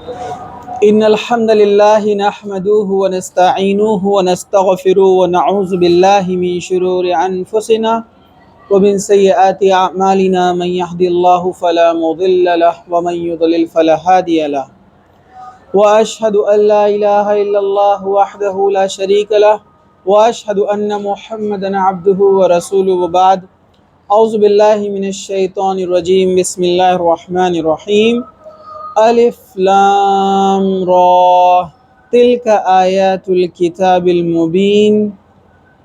إن الحمد لله نحمده ونستعينه ونستغفره ونعوذ بالله من شرور أنفسنا ومن سيئات أعمالنا من يهد الله فلا مضل له ومن يضلل فلا هادي له وأشهد أن لا إله إلا الله وحده لا شريك له وأشهد أن محمدا عبده ورسوله وبعد أعوذ بالله من الشيطان الرجيم بسم الله الرحمن الرحيم الف لام را تلك آیات الكتاب المبین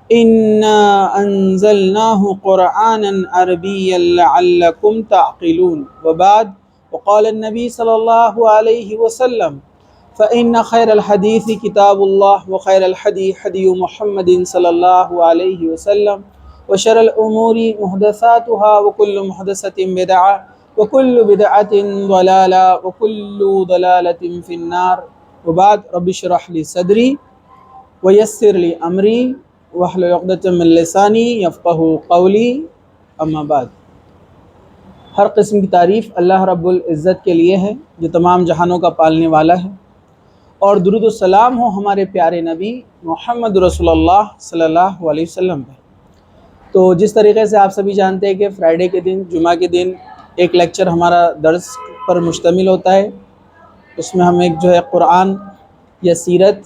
انا انزلناه قرآنا عربیا لعلکم تعقلون وبعد وقال النبی صلی اللہ علیہ وسلم فإن خیر الحدیث کتاب اللہ وخیر الحدی حدی محمد صلی اللہ علیہ وسلم وشر الامور محدثاتها وكل محدثة بدعة وكل بدعة ضلالة وكل ضلالة في النار وبعد رب اشرح لي صدري ويسر لي أمري واحلل عقدة من لساني يفقهوا قولي اما بعد۔ ہر قسم کی تعریف اللہ رب العزت کے لیے ہے جو تمام جہانوں کا پالنے والا ہے، اور درود و سلام ہو ہمارے پیارے نبی محمد رسول اللہ صلی اللہ علیہ وسلم پہ۔ تو جس طریقے سے آپ سبھی جانتے ہیں کہ فرائیڈے کے دن، جمعہ کے دن ایک لیکچر ہمارا درس پر مشتمل ہوتا ہے، اس میں ہم ایک جو ہے قرآن یا سیرت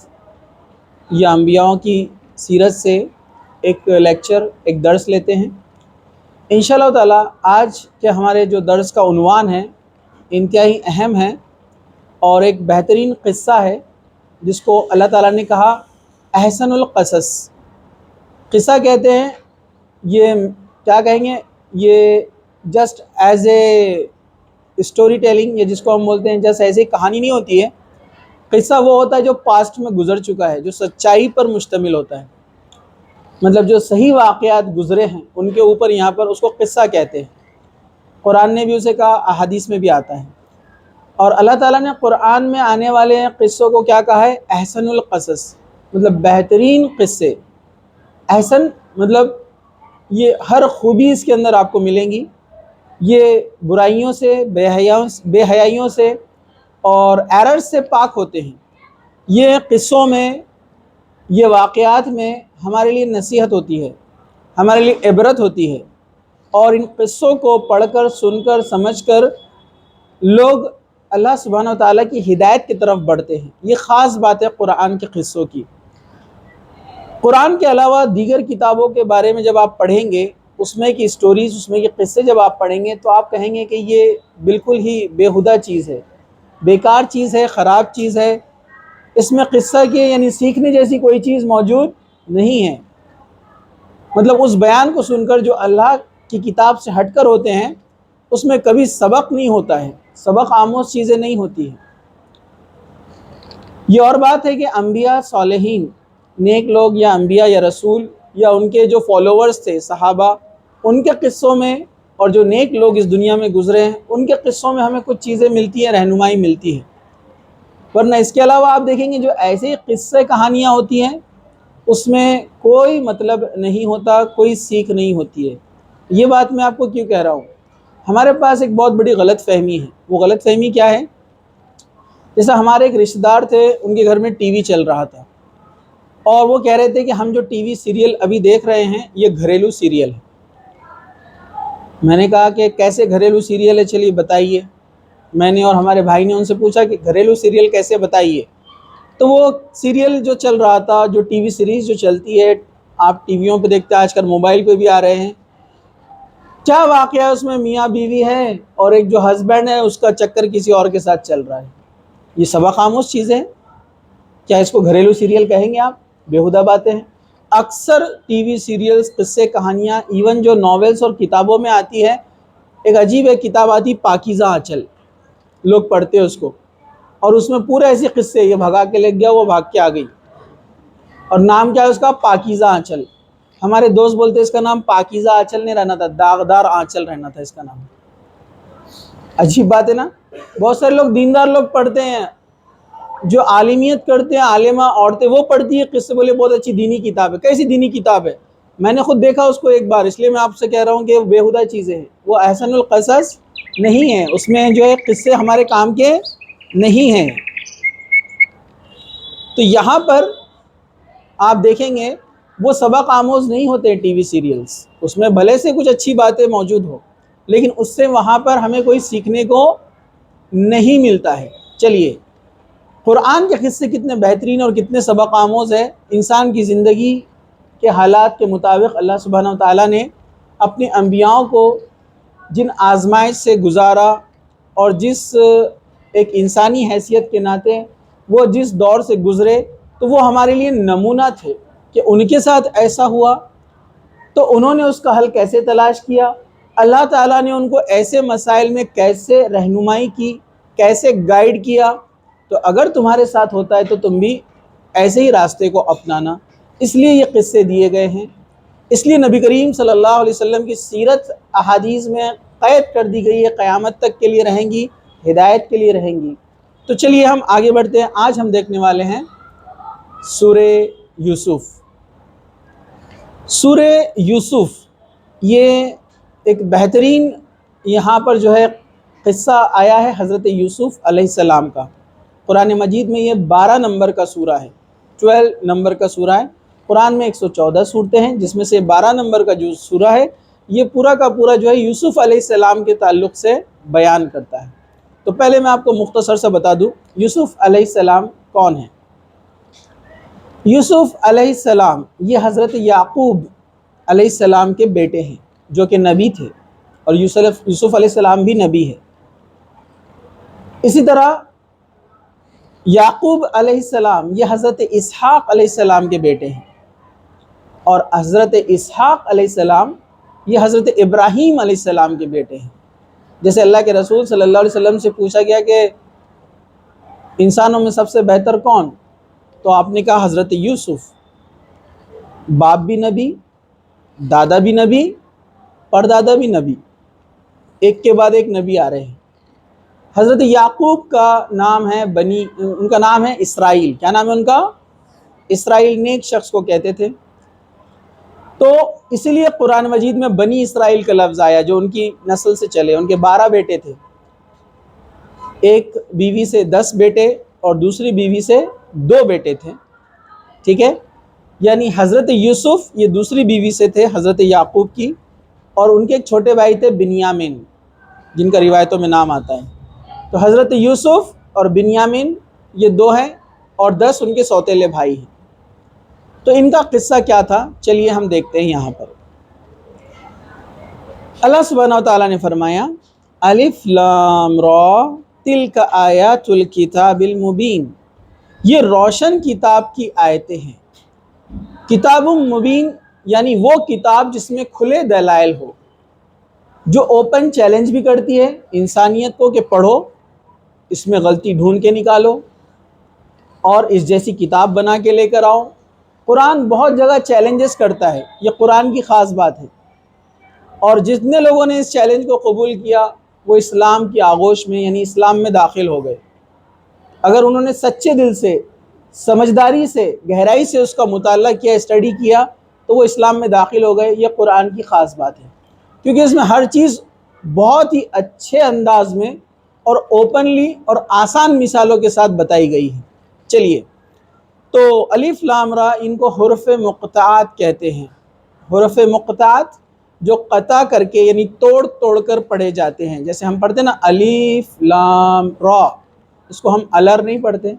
یا انبیاءوں کی سیرت سے ایک لیکچر، ایک درس لیتے ہیں۔ انشاءاللہ تعالی آج کے ہمارے جو درس کا عنوان ہے انتہائی اہم ہے اور ایک بہترین قصہ ہے جس کو اللہ تعالیٰ نے کہا احسن القصص۔ قصہ کہتے ہیں، یہ کیا کہیں گے، یہ just as a story telling, یا جس کو ہم بولتے ہیں جسٹ ایسے کہانی نہیں ہوتی ہے۔ قصہ وہ ہوتا ہے جو پاسٹ میں گزر چکا ہے، جو سچائی پر مشتمل ہوتا ہے، مطلب جو صحیح واقعات گزرے ہیں ان کے اوپر یہاں پر اس کو قصہ کہتے ہیں۔ قرآن نے بھی اسے کہا، احادیث میں بھی آتا ہے، اور اللہ تعالیٰ نے قرآن میں آنے والے قصوں کو کیا کہا ہے، احسن القصص، مطلب بہترین قصے۔ احسن مطلب یہ ہر خوبی اس کے اندر آپ کو ملیں گی، یہ برائیوں سے، بے حیائیوں سے اور ایررز سے پاک ہوتے ہیں۔ یہ قصوں میں، یہ واقعات میں ہمارے لیے نصیحت ہوتی ہے، ہمارے لیے عبرت ہوتی ہے، اور ان قصوں کو پڑھ کر، سن کر، سمجھ کر لوگ اللہ سبحانہ وتعالیٰ کی ہدایت کی طرف بڑھتے ہیں۔ یہ خاص بات ہے قرآن کے قصوں کی۔ قرآن کے علاوہ دیگر کتابوں کے بارے میں جب آپ پڑھیں گے، اس میں کی سٹوریز، اس میں کے قصے جب آپ پڑھیں گے تو آپ کہیں گے کہ یہ بالکل ہی بیہودہ چیز ہے، بیکار چیز ہے، خراب چیز ہے، اس میں قصہ کے یعنی سیکھنے جیسی کوئی چیز موجود نہیں ہے۔ مطلب اس بیان کو سن کر جو اللہ کی کتاب سے ہٹ کر ہوتے ہیں، اس میں کبھی سبق نہیں ہوتا ہے، سبق آموز چیزیں نہیں ہوتی ہیں۔ یہ اور بات ہے کہ انبیاء، صالحین، نیک لوگ یا انبیاء یا رسول یا ان کے جو فالوورز تھے، صحابہ، ان کے قصوں میں، اور جو نیک لوگ اس دنیا میں گزرے ہیں ان کے قصوں میں ہمیں کچھ چیزیں ملتی ہیں، رہنمائی ملتی ہے۔ ورنہ اس کے علاوہ آپ دیکھیں گے جو ایسے قصے کہانیاں ہوتی ہیں اس میں کوئی مطلب نہیں ہوتا، کوئی سیکھ نہیں ہوتی ہے۔ یہ بات میں آپ کو کیوں کہہ رہا ہوں، ہمارے پاس ایک بہت بڑی غلط فہمی ہے۔ وہ غلط فہمی کیا ہے؟ جیسا ہمارے ایک رشتہ دار تھے، ان کے گھر میں ٹی وی چل رہا تھا، اور وہ کہہ رہے تھے کہ ہم جو ٹی وی سیریل ابھی دیکھ رہے ہیں یہ گھریلو سیریل ہے۔ میں نے کہا کہ کیسے گھریلو سیریل ہے، چلیے بتائیے۔ میں نے اور ہمارے بھائی نے ان سے پوچھا کہ گھریلو سیریل کیسے، بتائیے۔ تو وہ سیریل جو چل رہا تھا، جو ٹی وی سیریز جو چلتی ہے، آپ ٹی ویوں پہ دیکھتے ہیں، آج کل موبائل پہ بھی آ رہے ہیں، کیا واقعہ ہے اس میں؟ میاں بیوی ہے اور ایک جو ہسبینڈ ہے اس کا چکر کسی اور کے ساتھ چل رہا ہے۔ یہ سبق آموز چیزیں، کیا اس کو گھریلو سیریل کہیں گے آپ؟ بیہودہ باتیں ہیں۔ اکثر ٹی وی سیریلز، قصے، کہانیاں، ایون جو ناولز اور کتابوں میں آتی ہے، ایک عجیب ایک کتاب آتی پاکیزہ آنچل، لوگ پڑھتے ہیں اس کو، اور اس میں پورے ایسے قصے، یہ بھگا کے لے گیا، وہ بھاگ کے آ گئی، اور نام کیا ہے اس کا؟ پاکیزہ آنچل۔ ہمارے دوست بولتے اس کا نام پاکیزہ آنچل نہیں رہنا تھا، داغدار آنچل رہنا تھا اس کا نام۔ عجیب بات ہے نا؟ بہت سارے لوگ، دیندار لوگ پڑھتے ہیں، جو عالمیت کرتے ہیں، عالمہ عورتیں، وہ پڑھتی ہے قصے، بولے بہت اچھی دینی کتاب ہے۔ کیسی دینی کتاب ہے؟ میں نے خود دیکھا اس کو ایک بار، اس لیے میں آپ سے کہہ رہا ہوں کہ وہ بیہودہ چیزیں ہیں، وہ احسن القصص نہیں ہے، اس میں جو ہے قصے ہمارے کام کے نہیں ہیں۔ تو یہاں پر آپ دیکھیں گے وہ سبق آموز نہیں ہوتے ٹی وی سیریلز، اس میں بھلے سے کچھ اچھی باتیں موجود ہو لیکن اس سے وہاں پر ہمیں کوئی سیکھنے کو نہیں ملتا ہے۔ چلیے، قرآن کے قصے کتنے بہترین اور کتنے سبق آموز ہے۔ انسان کی زندگی کے حالات کے مطابق اللہ سبحانہ وتعالیٰ نے اپنے انبیاءوں کو جن آزمائش سے گزارا اور جس ایک انسانی حیثیت کے ناطے وہ جس دور سے گزرے، تو وہ ہمارے لیے نمونہ تھے کہ ان کے ساتھ ایسا ہوا تو انہوں نے اس کا حل کیسے تلاش کیا، اللہ تعالیٰ نے ان کو ایسے مسائل میں کیسے رہنمائی کی، کیسے گائیڈ کیا۔ تو اگر تمہارے ساتھ ہوتا ہے تو تم بھی ایسے ہی راستے کو اپنانا۔ اس لیے یہ قصے دیے گئے ہیں، اس لیے نبی کریم صلی اللہ علیہ وسلم کی سیرت احادیث میں قید کر دی گئی ہے، قیامت تک کے لیے رہیں گی، ہدایت کے لیے رہیں گی۔ تو چلیے ہم آگے بڑھتے ہیں۔ آج ہم دیکھنے والے ہیں سورہ یوسف۔ سورہ یوسف یہ ایک بہترین یہاں پر جو ہے قصہ آیا ہے حضرت یوسف علیہ السلام کا۔ قرآن مجید میں یہ 12 نمبر کا سورہ ہے، 12 نمبر کا سورہ ہے۔ قرآن میں 114 سورتیں ہیں، جس میں سے 12 نمبر کا جو سورہ ہے یہ پورا کا پورا جو ہے یوسف علیہ السلام کے تعلق سے بیان کرتا ہے۔ تو پہلے میں آپ کو مختصر سے بتا دوں یوسف علیہ السلام کون ہیں۔ یوسف علیہ السلام یہ حضرت یعقوب علیہ السلام کے بیٹے ہیں جو کہ نبی تھے، اور یوسف علیہ السلام بھی نبی ہے۔ اسی طرح یعقوب علیہ السلام یہ حضرت اسحاق علیہ السلام کے بیٹے ہیں، اور حضرت اسحاق علیہ السلام یہ حضرت ابراہیم علیہ السلام کے بیٹے ہیں۔ جیسے اللہ کے رسول صلی اللہ علیہ وسلم سے پوچھا گیا کہ انسانوں میں سب سے بہتر کون، تو آپ نے کہا حضرت یوسف، باپ بھی نبی، دادا بھی نبی، پردادا بھی نبی، ایک کے بعد ایک نبی آ رہے ہیں۔ حضرت یعقوب کا نام ہے ان کا نام ہے اسرائیل۔ کیا نام ہے ان کا؟ اسرائیل، نیک شخص کو کہتے تھے۔ تو اسی لیے قرآن مجید میں بنی اسرائیل کا لفظ آیا، جو ان کی نسل سے چلے۔ ان کے 12 بیٹے تھے، ایک بیوی سے 10 بیٹے اور دوسری بیوی سے 2 بیٹے تھے، ٹھیک ہے؟ یعنی حضرت یوسف یہ دوسری بیوی سے تھے حضرت یعقوب کی، اور ان کے ایک چھوٹے بھائی تھے بنیامین، جن کا روایتوں میں نام آتا ہے۔ تو حضرت یوسف اور بنیامین یہ 2 ہیں، اور 10 ان کے سوتیلے بھائی ہیں۔ تو ان کا قصہ کیا تھا، چلیے ہم دیکھتے ہیں۔ یہاں پر اللہ سبحانہ و تعالیٰ نے فرمایا الف لام را تلک آیات الکتاب المبین، یہ روشن کتاب کی آیتیں ہیں۔ کتاب مبین یعنی وہ کتاب جس میں کھلے دلائل ہو، جو اوپن چیلنج بھی کرتی ہے انسانیت کو کہ پڑھو، اس میں غلطی ڈھونڈ کے نکالو اور اس جیسی کتاب بنا کے لے کر آؤ۔ قرآن بہت جگہ چیلنجز کرتا ہے، یہ قرآن کی خاص بات ہے، اور جتنے لوگوں نے اس چیلنج کو قبول کیا وہ اسلام کی آغوش میں یعنی اسلام میں داخل ہو گئے۔ اگر انہوں نے سچے دل سے، سمجھداری سے، گہرائی سے اس کا مطالعہ کیا، اسٹڈی کیا، تو وہ اسلام میں داخل ہو گئے۔ یہ قرآن کی خاص بات ہے، کیونکہ اس میں ہر چیز بہت ہی اچھے انداز میں اور اوپنلی اور آسان مثالوں کے ساتھ بتائی گئی ہے۔ چلیے، تو الف لام را ان کو حروف مقطعات کہتے ہیں۔ حروف مقطعات جو قطع کر کے یعنی توڑ توڑ کر پڑھے جاتے ہیں، جیسے ہم پڑھتے ہیں نا الف لام را، اس کو ہم الر نہیں پڑھتے،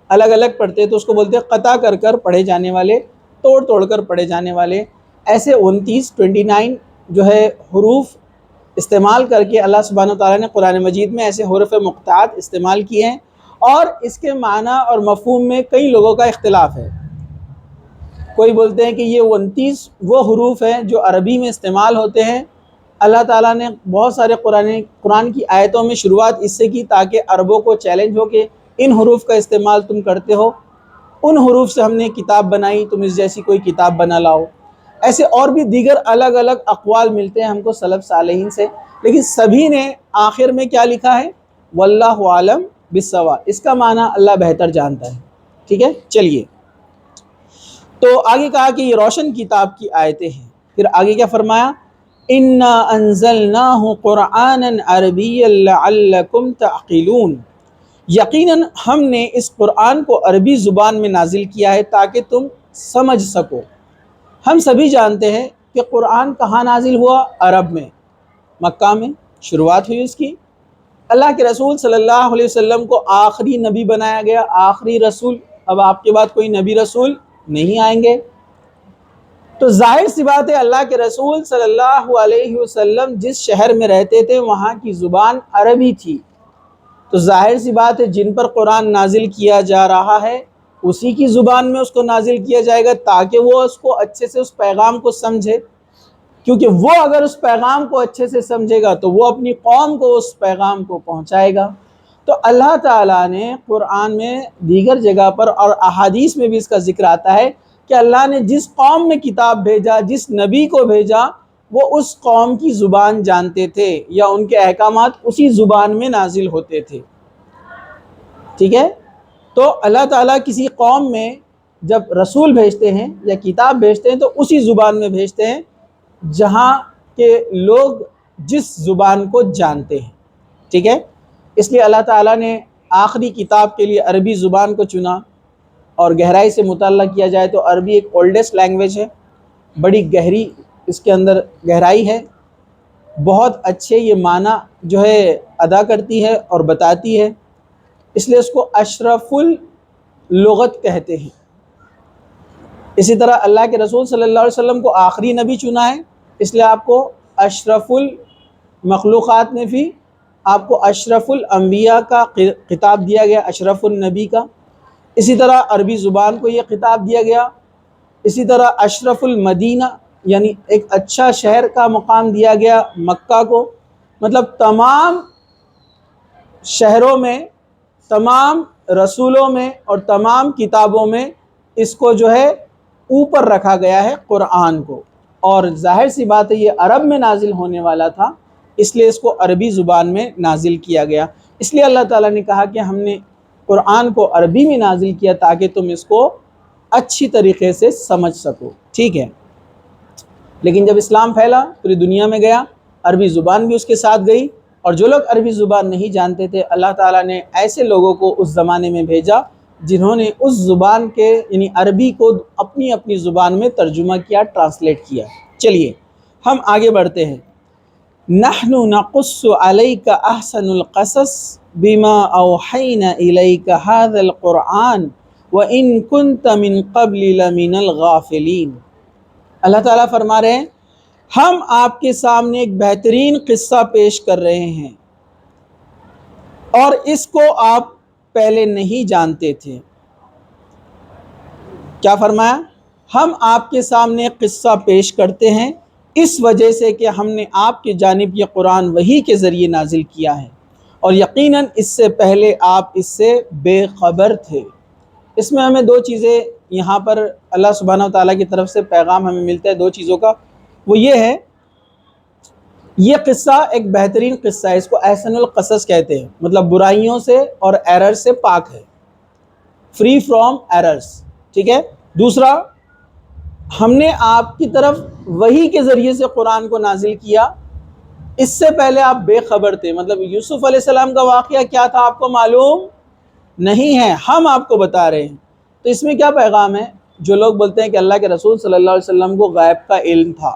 الگ الگ پڑھتے، تو اس کو بولتے ہیں قطع کر کر پڑھے جانے والے، توڑ توڑ کر پڑھے جانے والے۔ ایسے 29 جو ہے حروف استعمال کر کے اللہ سبحانہ و تعالیٰ نے قرآن مجید میں ایسے حروف مقطعات استعمال کیے ہیں، اور اس کے معنی اور مفہوم میں کئی لوگوں کا اختلاف ہے۔ کوئی بولتے ہیں کہ یہ 29 وہ حروف ہیں جو عربی میں استعمال ہوتے ہیں۔ اللہ تعالیٰ نے بہت سارے قرآن کی آیتوں میں شروعات اس سے کی تاکہ عربوں کو چیلنج ہو کہ ان حروف کا استعمال تم کرتے ہو، ان حروف سے ہم نے کتاب بنائی، تم اس جیسی کوئی کتاب بنا لاؤ۔ ایسے اور بھی دیگر الگ الگ اقوال ملتے ہیں ہم کو سلف صالحین سے، لیکن سبھی نے آخر میں کیا لکھا ہے؟ واللہ عالم بالصواب، اس کا معنی اللہ بہتر جانتا ہے، ٹھیک ہے؟ چلیے، تو آگے کہا کہ یہ روشن کتاب کی آیتیں ہیں۔ پھر آگے کیا فرمایا؟ اِنَّا أَنزَلْنَاهُ قُرْآنًا عَرَبِيًّا لَعَلَّكُمْ تَعْقِلُونَ، یقیناً ہم نے اس قرآن کو عربی زبان میں نازل کیا ہے تاکہ تم سمجھ سکو۔ ہم سبھی جانتے ہیں کہ قرآن کہاں نازل ہوا؟ عرب میں، مکہ میں شروعات ہوئی اس کی۔ اللہ کے رسول صلی اللہ علیہ وسلم کو آخری نبی بنایا گیا، آخری رسول۔ اب آپ کے بعد کوئی نبی رسول نہیں آئیں گے، تو ظاہر سی بات ہے اللہ کے رسول صلی اللہ علیہ وسلم جس شہر میں رہتے تھے وہاں کی زبان عربی تھی، تو ظاہر سی بات ہے جن پر قرآن نازل کیا جا رہا ہے اسی کی زبان میں اس کو نازل کیا جائے گا تاکہ وہ اس کو اچھے سے اس پیغام کو سمجھے، کیونکہ وہ اگر اس پیغام کو اچھے سے سمجھے گا تو وہ اپنی قوم کو اس پیغام کو پہنچائے گا۔ تو اللہ تعالیٰ نے قرآن میں دیگر جگہ پر اور احادیث میں بھی اس کا ذکر آتا ہے کہ اللہ نے جس قوم میں کتاب بھیجا، جس نبی کو بھیجا، وہ اس قوم کی زبان جانتے تھے یا ان کے احکامات اسی زبان میں نازل ہوتے تھے۔ ٹھیک ہے؟ تو اللہ تعالیٰ کسی قوم میں جب رسول بھیجتے ہیں یا کتاب بھیجتے ہیں تو اسی زبان میں بھیجتے ہیں جہاں کے لوگ جس زبان کو جانتے ہیں۔ ٹھیک ہے؟ اس لیے اللہ تعالیٰ نے آخری کتاب کے لیے عربی زبان کو چنا، اور گہرائی سے مطالعہ کیا جائے تو عربی ایک اولڈسٹ لینگویج ہے، بڑی گہری اس کے اندر گہرائی ہے، بہت اچھے یہ معنی جو ہے ادا کرتی ہے اور بتاتی ہے، اس لیے اس کو اشرف اللغت کہتے ہیں۔ اسی طرح اللہ کے رسول صلی اللہ علیہ وسلم کو آخری نبی چنا ہے، اس لیے آپ کو اشرف المخلوقات میں بھی آپ کو اشرف الانبیاء کا خطاب دیا گیا، اشرف النبی کا۔ اسی طرح عربی زبان کو یہ خطاب دیا گیا۔ اسی طرح اشرف المدینہ یعنی ایک اچھا شہر کا مقام دیا گیا مکہ کو۔ مطلب تمام شہروں میں، تمام رسولوں میں اور تمام کتابوں میں اس کو جو ہے اوپر رکھا گیا ہے قرآن کو، اور ظاہر سی بات ہے یہ عرب میں نازل ہونے والا تھا، اس لیے اس کو عربی زبان میں نازل کیا گیا۔ اس لیے اللہ تعالیٰ نے کہا کہ ہم نے قرآن کو عربی میں نازل کیا تاکہ تم اس کو اچھی طریقے سے سمجھ سکو۔ ٹھیک ہے؟ لیکن جب اسلام پھیلا پوری دنیا میں گیا، عربی زبان بھی اس کے ساتھ گئی، اور جو لوگ عربی زبان نہیں جانتے تھے اللہ تعالیٰ نے ایسے لوگوں کو اس زمانے میں بھیجا جنہوں نے اس زبان کے یعنی عربی کو اپنی اپنی زبان میں ترجمہ کیا، ٹرانسلیٹ کیا۔ چلیے ہم آگے بڑھتے ہیں۔ نحن نقص علیک احسن القصص بما اوحینا الیک هذا القرآن وان كنت من قبل لمن الغافلین۔ اللہ تعالیٰ فرما رہے ہیں ہم آپ کے سامنے ایک بہترین قصہ پیش کر رہے ہیں اور اس کو آپ پہلے نہیں جانتے تھے۔ کیا فرمایا؟ ہم آپ کے سامنے ایک قصہ پیش کرتے ہیں اس وجہ سے کہ ہم نے آپ کی جانب یہ قرآن وحی کے ذریعے نازل کیا ہے، اور یقیناً اس سے پہلے آپ اس سے بے خبر تھے۔ اس میں ہمیں دو چیزیں یہاں پر اللہ سبحانہ وتعالیٰ کی طرف سے پیغام ہمیں ملتا ہے، دو چیزوں کا۔ وہ یہ ہے، یہ قصہ ایک بہترین قصہ ہے، اس کو احسن القصص کہتے ہیں، مطلب برائیوں سے اور ایرر سے پاک ہے، فری فرام ایررز۔ ٹھیک ہے؟ دوسرا، ہم نے آپ کی طرف وحی کے ذریعے سے قرآن کو نازل کیا، اس سے پہلے آپ بے خبر تھے، مطلب یوسف علیہ السلام کا واقعہ کیا تھا آپ کو معلوم نہیں ہے، ہم آپ کو بتا رہے ہیں۔ تو اس میں کیا پیغام ہے؟ جو لوگ بولتے ہیں کہ اللہ کے رسول صلی اللہ علیہ وسلم کو غیب کا علم تھا،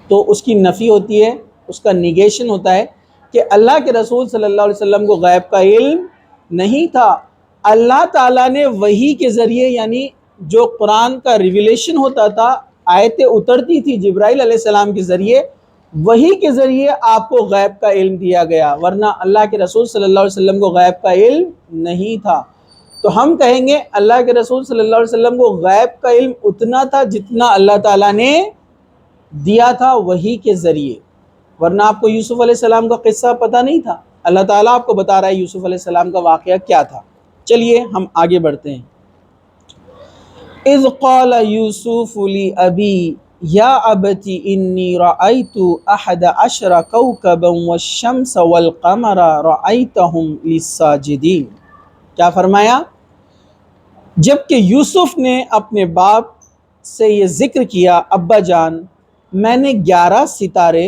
تو اس کی نفی ہوتی ہے، اس کا نیگیشن ہوتا ہے کہ اللہ کے رسول صلی اللہ علیہ وسلم کو غیب کا علم نہیں تھا۔ اللہ تعالیٰ نے وحی کے ذریعے یعنی جو قرآن کا ریویلیشن ہوتا تھا، آیتیں اترتی تھی جبرائیل علیہ السلام کے ذریعے، وحی کے ذریعے آپ کو غیب کا علم دیا گیا، ورنہ اللہ کے رسول صلی اللہ علیہ وسلم کو غیب کا علم نہیں تھا۔ تو ہم کہیں گے اللہ کے رسول صلی اللہ علیہ وسلم کو غیب کا علم اتنا تھا جتنا اللہ تعالیٰ نے دیا تھا وحی کے ذریعے، ورنہ آپ کو یوسف علیہ السلام کا قصہ پتہ نہیں تھا۔ اللہ تعالیٰ آپ کو بتا رہا ہے یوسف علیہ السلام کا واقعہ کیا تھا۔ چلیے ہم آگے بڑھتے ہیں۔ اذ قال یوسف لأبی یا ابت انی رأیت احد عشر کوکبا والشمس والقمر رأیتہم لی ساجدین۔ کیا فرمایا؟ جب کہ یوسف نے اپنے باپ سے یہ ذکر کیا، ابا جان میں نے 11 ستارے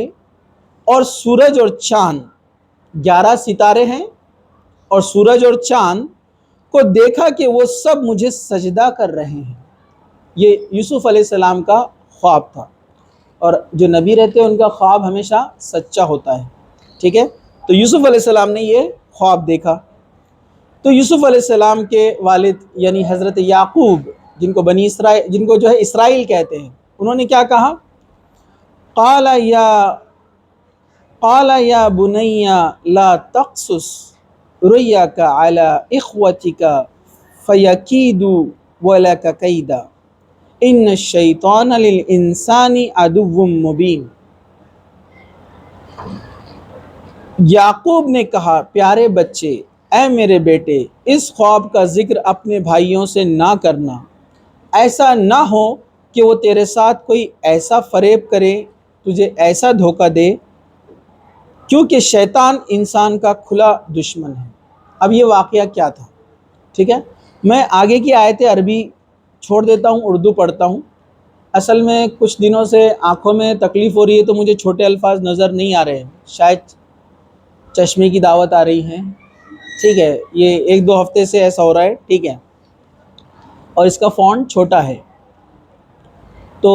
اور سورج اور چاند، 11 ستارے ہیں اور سورج اور چاند کو دیکھا کہ وہ سب مجھے سجدہ کر رہے ہیں۔ یہ یوسف علیہ السلام کا خواب تھا، اور جو نبی رہتے ہیں ان کا خواب ہمیشہ سچا ہوتا ہے، ٹھیک ہے۔ تو یوسف علیہ السلام نے یہ خواب دیکھا۔ تو یوسف علیہ السلام کے والد یعنی حضرت یعقوب، جن کو بنی اسرائیل، جن کو جو ہے اسرائیل کہتے ہیں، انہوں نے کیا کہا؟ قال یا بنی لا تقصص رؤیاک علی اخوتک فیکیدوا لک کیدا ان الشیطان للانسان عدو مبین۔ یعقوب نے کہا، پیارے بچے، اے میرے بیٹے، اس خواب کا ذکر اپنے بھائیوں سے نہ کرنا، ایسا نہ ہو کہ وہ تیرے ساتھ کوئی ایسا فریب کرے، تجھے ایسا دھوکہ دے، کیونکہ شیطان انسان کا کھلا دشمن ہے۔ اب یہ واقعہ کیا تھا، ٹھیک ہے؟ میں آگے کی آیتیں عربی چھوڑ دیتا ہوں، اردو پڑھتا ہوں۔ اصل میں کچھ دنوں سے آنکھوں میں تکلیف ہو رہی ہے، تو مجھے چھوٹے الفاظ نظر نہیں آ رہے ہیں، شاید چشمے کی دعوت آ رہی ہے، ٹھیک ہے؟ یہ 1-2 ہفتے سے ایسا ہو رہا ہے، ٹھیک ہے؟ اور اس کا فونٹ چھوٹا ہے، تو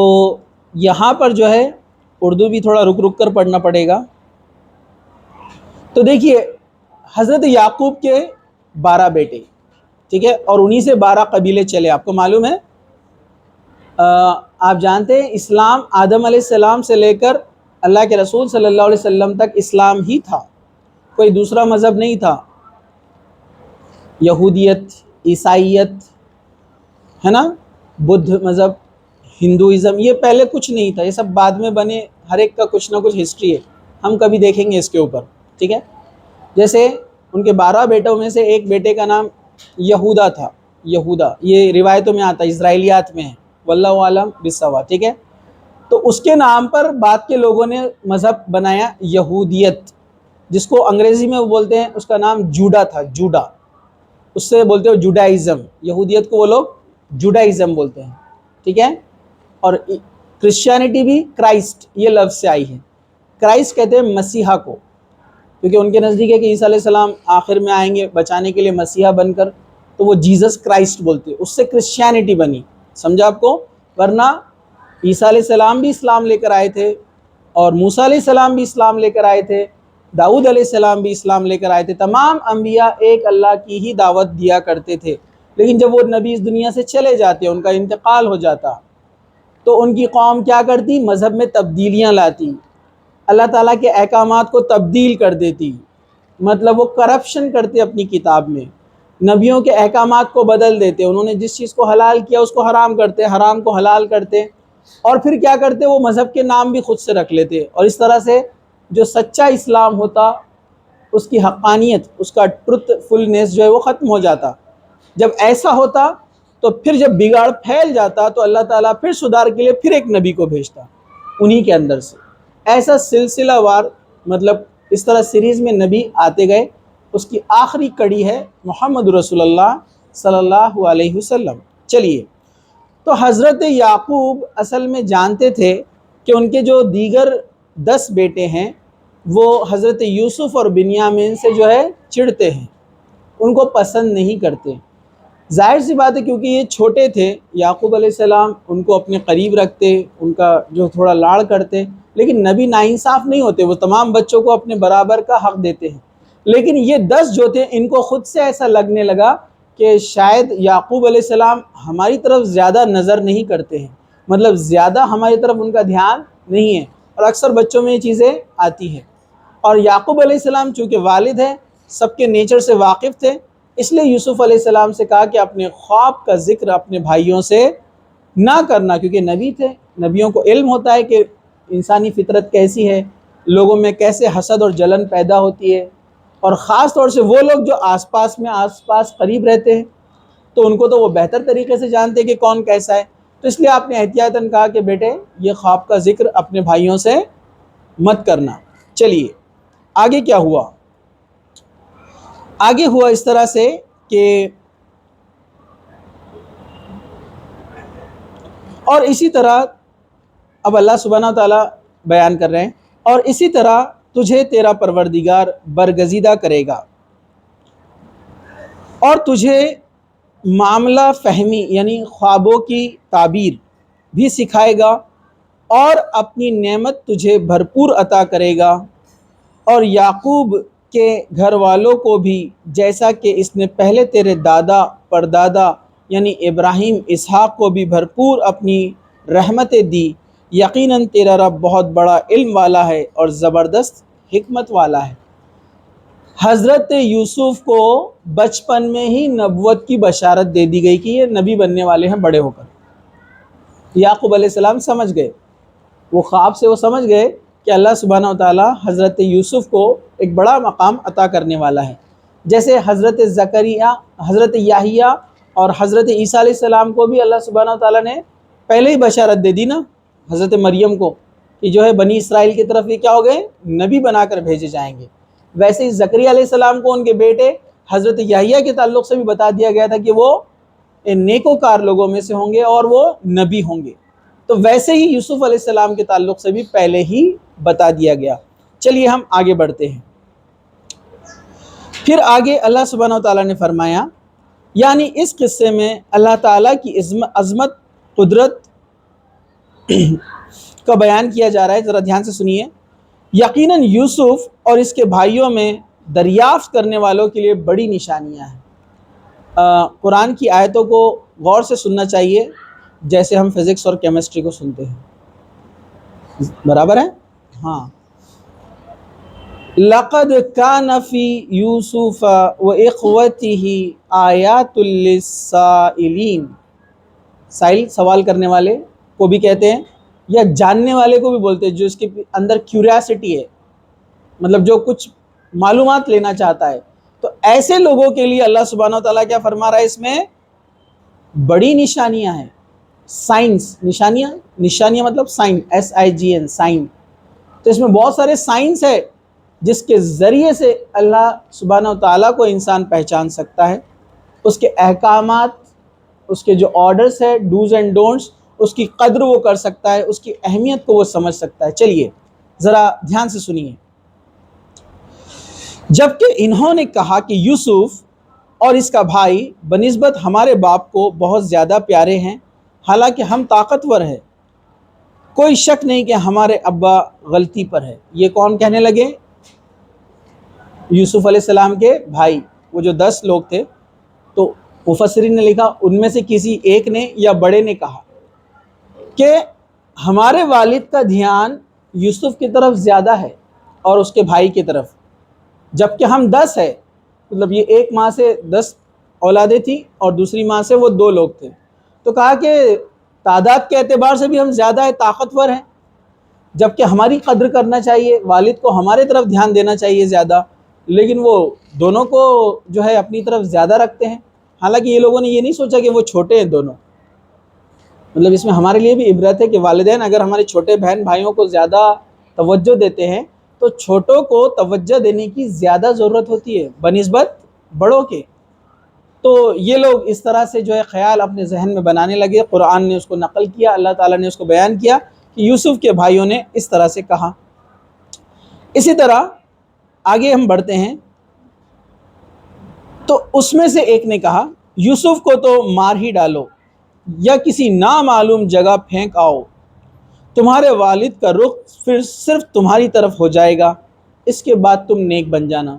یہاں پر جو ہے اردو بھی تھوڑا رک رک کر پڑھنا پڑے گا۔ تو دیکھیے، حضرت یعقوب کے 12 بیٹے، ٹھیک ہے، اور انہی سے 12 قبیلے چلے۔ آپ کو معلوم ہے، آپ جانتے ہیں اسلام آدم علیہ السلام سے لے کر اللہ کے رسول صلی اللہ علیہ وسلم تک اسلام ہی تھا، کوئی دوسرا مذہب نہیں تھا۔ یہودیت، عیسائیت، ہے نا، بدھ مذہب، ہندوازم، یہ پہلے کچھ نہیں تھا، یہ سب بعد میں بنے، ہر ایک کا کچھ نہ کچھ ہسٹری ہے، ہم کبھی دیکھیں گے اس کے اوپر، ٹھیک ہے؟ جیسے ان کے 12 بیٹوں میں سے ایک بیٹے کا نام یہودا تھا، یہودا، یہ روایتوں میں آتا ہے، اسرائیلیات میں ہے، واللہ عالم بالصواب، ٹھیک ہے؟ تو اس کے نام پر بعد کے لوگوں نے مذہب بنایا یہودیت، جس کو انگریزی میں وہ بولتے ہیں، اس کا نام جوڈا تھا، جوڈا، اس سے بولتے ہو جوڈائزم، یہودیت کو وہ لوگ جوڈائزم بولتے ہیں، ٹھیک ہے؟ اور کرسچینٹی بھی کرائسٹ یہ لفظ سے آئی ہے، کرائسٹ کہتے ہیں مسیحا کو، کیونکہ ان کے نزدیک ہے کہ عیسیٰ علیہ السلام آخر میں آئیں گے بچانے کے لیے مسیحا بن کر، تو وہ جیزس کرائسٹ بولتے ہیں، اس سے کرسچینٹی بنی، سمجھا آپ کو؟ ورنہ عیسیٰ علیہ السلام بھی اسلام لے کر آئے تھے، اور موسیٰ علیہ السلام بھی اسلام لے کر آئے تھے، داؤد علیہ السلام بھی اسلام لے کر آئے تھے، تمام انبیاء ایک اللہ کی ہی دعوت دیا کرتے تھے، لیکن جب وہ نبی اس دنیا سے چلے جاتے، ان کا انتقال ہو جاتا، تو ان کی قوم کیا کرتی؟ مذہب میں تبدیلیاں لاتی، اللہ تعالیٰ کے احکامات کو تبدیل کر دیتی، مطلب وہ کرپشن کرتے اپنی کتاب میں، نبیوں کے احکامات کو بدل دیتے، انہوں نے جس چیز کو حلال کیا اس کو حرام کرتے، حرام کو حلال کرتے، اور پھر کیا کرتے؟ وہ مذہب کے نام بھی خود سے رکھ لیتے، اور اس طرح سے جو سچا اسلام ہوتا، اس کی حقانیت، اس کا ٹروتھ فلنس جو ہے وہ ختم ہو جاتا۔ جب ایسا ہوتا تو پھر جب بگاڑ پھیل جاتا تو اللہ تعالیٰ پھر سدھار کے لیے پھر ایک نبی کو بھیجتا انہی کے اندر سے، ایسا سلسلہ وار، مطلب اس طرح سیریز میں نبی آتے گئے، اس کی آخری کڑی ہے محمد رسول اللہ صلی اللہ علیہ وسلم۔ چلیے، تو حضرت یعقوب اصل میں جانتے تھے کہ ان کے جو دیگر 10 بیٹے ہیں وہ حضرت یوسف اور بنیامین سے جو ہے چڑھتے ہیں، ان کو پسند نہیں کرتے، ظاہر سی بات ہے، کیونکہ یہ چھوٹے تھے، یعقوب علیہ السلام ان کو اپنے قریب رکھتے، ان کا جو تھوڑا لاڑ کرتے، لیکن نبی ناانصاف نہیں ہوتے، وہ تمام بچوں کو اپنے برابر کا حق دیتے ہیں، لیکن یہ 10 جو تھے ان کو خود سے ایسا لگنے لگا کہ شاید یعقوب علیہ السلام ہماری طرف زیادہ نظر نہیں کرتے ہیں، مطلب زیادہ ہماری طرف ان کا دھیان نہیں ہے، اور اکثر بچوں میں یہ چیزیں آتی ہیں، اور یعقوب علیہ السلام چونکہ والد ہیں، سب کے نیچر سے واقف تھے، اس لیے یوسف علیہ السلام سے کہا کہ اپنے خواب کا ذکر اپنے بھائیوں سے نہ کرنا، کیونکہ نبی تھے، نبیوں کو علم ہوتا ہے کہ انسانی فطرت کیسی ہے، لوگوں میں کیسے حسد اور جلن پیدا ہوتی ہے، اور خاص طور سے وہ لوگ جو آس پاس قریب رہتے ہیں، تو ان کو تو وہ بہتر طریقے سے جانتے ہیں کہ کون کیسا ہے، تو اس لیے آپ نے احتیاطاً کہا کہ بیٹے یہ خواب کا ذکر اپنے بھائیوں سے مت کرنا۔ چلیے آگے کیا ہوا؟ آگے ہوا اس طرح سے کہ اور اسی طرح اب اللہ سبحانہ وتعالیٰ بیان کر رہے ہیں، اور اسی طرح تجھے تیرا پروردگار برگزیدہ کرے گا، اور تجھے معاملہ فہمی یعنی خوابوں کی تعبیر بھی سکھائے گا، اور اپنی نعمت تجھے بھرپور عطا کرے گا، اور یعقوب کے گھر والوں کو بھی جیسا کہ اس نے پہلے تیرے دادا پردادا یعنی ابراہیم اسحاق کو بھی بھرپور اپنی رحمتیں دی۔ یقیناً تیرا رب بہت بڑا علم والا ہے اور زبردست حکمت والا ہے۔ حضرت یوسف کو بچپن میں ہی نبوت کی بشارت دے دی گئی کہ یہ نبی بننے والے ہیں بڑے ہو کر۔ یعقوب علیہ السلام سمجھ گئے، وہ خواب سے وہ سمجھ گئے کہ اللہ سبحانہ و تعالیٰ حضرت یوسف کو ایک بڑا مقام عطا کرنے والا ہے، جیسے حضرت زکریا، حضرت یحییٰ اور حضرت عیسیٰ علیہ السلام کو بھی اللہ سبحانہ و تعالیٰ نے پہلے ہی بشارت دے دی نا، حضرت مریم کو، کہ جو ہے بنی اسرائیل کی طرف یہ کیا ہو گئے، نبی بنا کر بھیجے جائیں گے۔ ویسے ہی زکریا علیہ السلام کو ان کے بیٹے حضرت یحییٰ کے تعلق سے بھی بتا دیا گیا تھا کہ وہ نیکوکار لوگوں میں سے ہوں گے اور وہ نبی ہوں گے۔ تو ویسے ہی یوسف علیہ السلام کے تعلق سے بھی پہلے ہی بتا دیا گیا۔ چلیے ہم آگے بڑھتے ہیں۔ پھر آگے اللہ سبحانہ و تعالیٰ نے فرمایا، یعنی اس قصے میں اللہ تعالیٰ کی عظمت قدرت کا بیان کیا جا رہا ہے، ذرا دھیان سے سنیے۔ یقیناً یوسف اور اس کے بھائیوں میں دریافت کرنے والوں کے لیے بڑی نشانیاں ہیں۔ قرآن کی آیتوں کو غور سے سننا چاہیے، جیسے ہم فزکس اور کیمسٹری کو سنتے ہیں، برابر ہے؟ ہاں۔ لقد کان فی یوسف واخوتہ آیات للسائلین، سائل سوال کرنے والے کو بھی کہتے ہیں، یا جاننے والے کو بھی بولتے ہیں، جو اس کے اندر کیوریاسٹی ہے، مطلب جو کچھ معلومات لینا چاہتا ہے۔ تو ایسے لوگوں کے لیے اللہ سبحانہ و تعالیٰ کیا فرما رہا ہے، اس میں بڑی نشانیاں ہیں۔ سائنس، نشانیاں مطلب سائن، SIGN، سائن۔ تو اس میں بہت سارے سائنس ہے جس کے ذریعے سے اللہ سبحانہ و تعالیٰ کو انسان پہچان سکتا ہے، اس کے احکامات، اس کے جو آرڈرز ہے، ڈوز اینڈ ڈونٹس، اس کی قدر وہ کر سکتا ہے، اس کی اہمیت کو وہ سمجھ سکتا ہے۔ چلیے ذرا دھیان سے سنیے۔ جبکہ انہوں نے کہا کہ یوسف اور اس کا بھائی بنسبت ہمارے باپ کو بہت زیادہ پیارے ہیں، حالانکہ ہم طاقتور ہیں، کوئی شک نہیں کہ ہمارے ابا غلطی پر ہے۔ یہ کون کہنے لگے؟ یوسف علیہ السلام کے بھائی، وہ جو 10 لوگ تھے۔ تو مفسرین نے لکھا ان میں سے کسی ایک نے یا بڑے نے کہا کہ ہمارے والد کا دھیان یوسف کی طرف زیادہ ہے اور اس کے بھائی کی طرف، جبکہ ہم 10 ہیں، مطلب یہ ایک ماں سے 10 اولادیں تھیں اور دوسری ماں سے وہ 2 لوگ تھے۔ تو کہا کہ تعداد کے اعتبار سے بھی ہم زیادہ ہیں، طاقتور ہیں، جبکہ ہماری قدر کرنا چاہیے، والد کو ہمارے طرف دھیان دینا چاہیے زیادہ، لیکن وہ دونوں کو جو ہے اپنی طرف زیادہ رکھتے ہیں۔ حالانکہ یہ لوگوں نے یہ نہیں سوچا کہ وہ چھوٹے ہیں دونوں، مطلب اس میں ہمارے لیے بھی عبرت ہے کہ والدین اگر ہمارے چھوٹے بہن بھائیوں کو زیادہ توجہ دیتے ہیں تو چھوٹوں کو توجہ دینے کی زیادہ ضرورت ہوتی ہے بنسبت بڑوں کے۔ تو یہ لوگ اس طرح سے جو ہے خیال اپنے ذہن میں بنانے لگے۔ قرآن نے اس کو نقل کیا، اللہ تعالیٰ نے اس کو بیان کیا کہ یوسف کے بھائیوں نے اس طرح سے کہا۔ اسی طرح آگے ہم بڑھتے ہیں، تو اس میں سے ایک نے کہا یوسف کو تو مار ہی ڈالو یا کسی نامعلوم جگہ پھینک آؤ، تمہارے والد کا رخ پھر صرف تمہاری طرف ہو جائے گا، اس کے بعد تم نیک بن جانا۔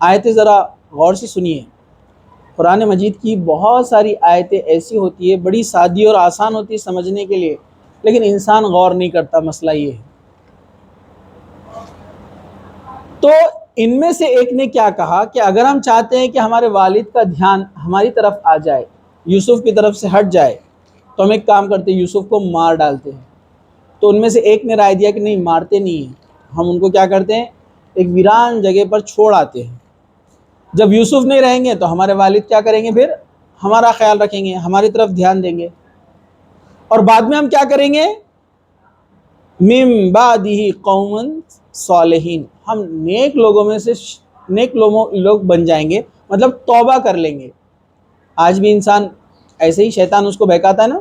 آیتیں ذرا غور سے سنیے۔ قرآن مجید کی بہت ساری آیتیں ایسی ہوتی ہے، بڑی سادی اور آسان ہوتی ہے سمجھنے کے لیے، لیکن انسان غور نہیں کرتا، مسئلہ یہ ہے۔ تو ان میں سے ایک نے کیا کہا کہ اگر ہم چاہتے ہیں کہ ہمارے والد کا دھیان ہماری طرف آ جائے، یوسف کی طرف سے ہٹ جائے، تو ہم ایک کام کرتے ہیں، یوسف کو مار ڈالتے ہیں۔ تو ان میں سے ایک نے رائے دیا کہ نہیں، مارتے نہیں ہیں، ہم ان کو کیا کرتے ہیں، ایک ویران جگہ پر چھوڑ آتے ہیں۔ جب یوسف نہیں رہیں گے تو ہمارے والد کیا کریں گے، پھر ہمارا خیال رکھیں گے، ہماری طرف دھیان دیں گے، اور بعد میں ہم کیا کریں گے، من بعدہ قوم صالحین، ہم نیک لوگوں میں سے نیک لوگ بن جائیں گے، مطلب توبہ کر لیں گے۔ آج بھی انسان ایسے ہی شیطان اس کو بہکاتا ہے نا،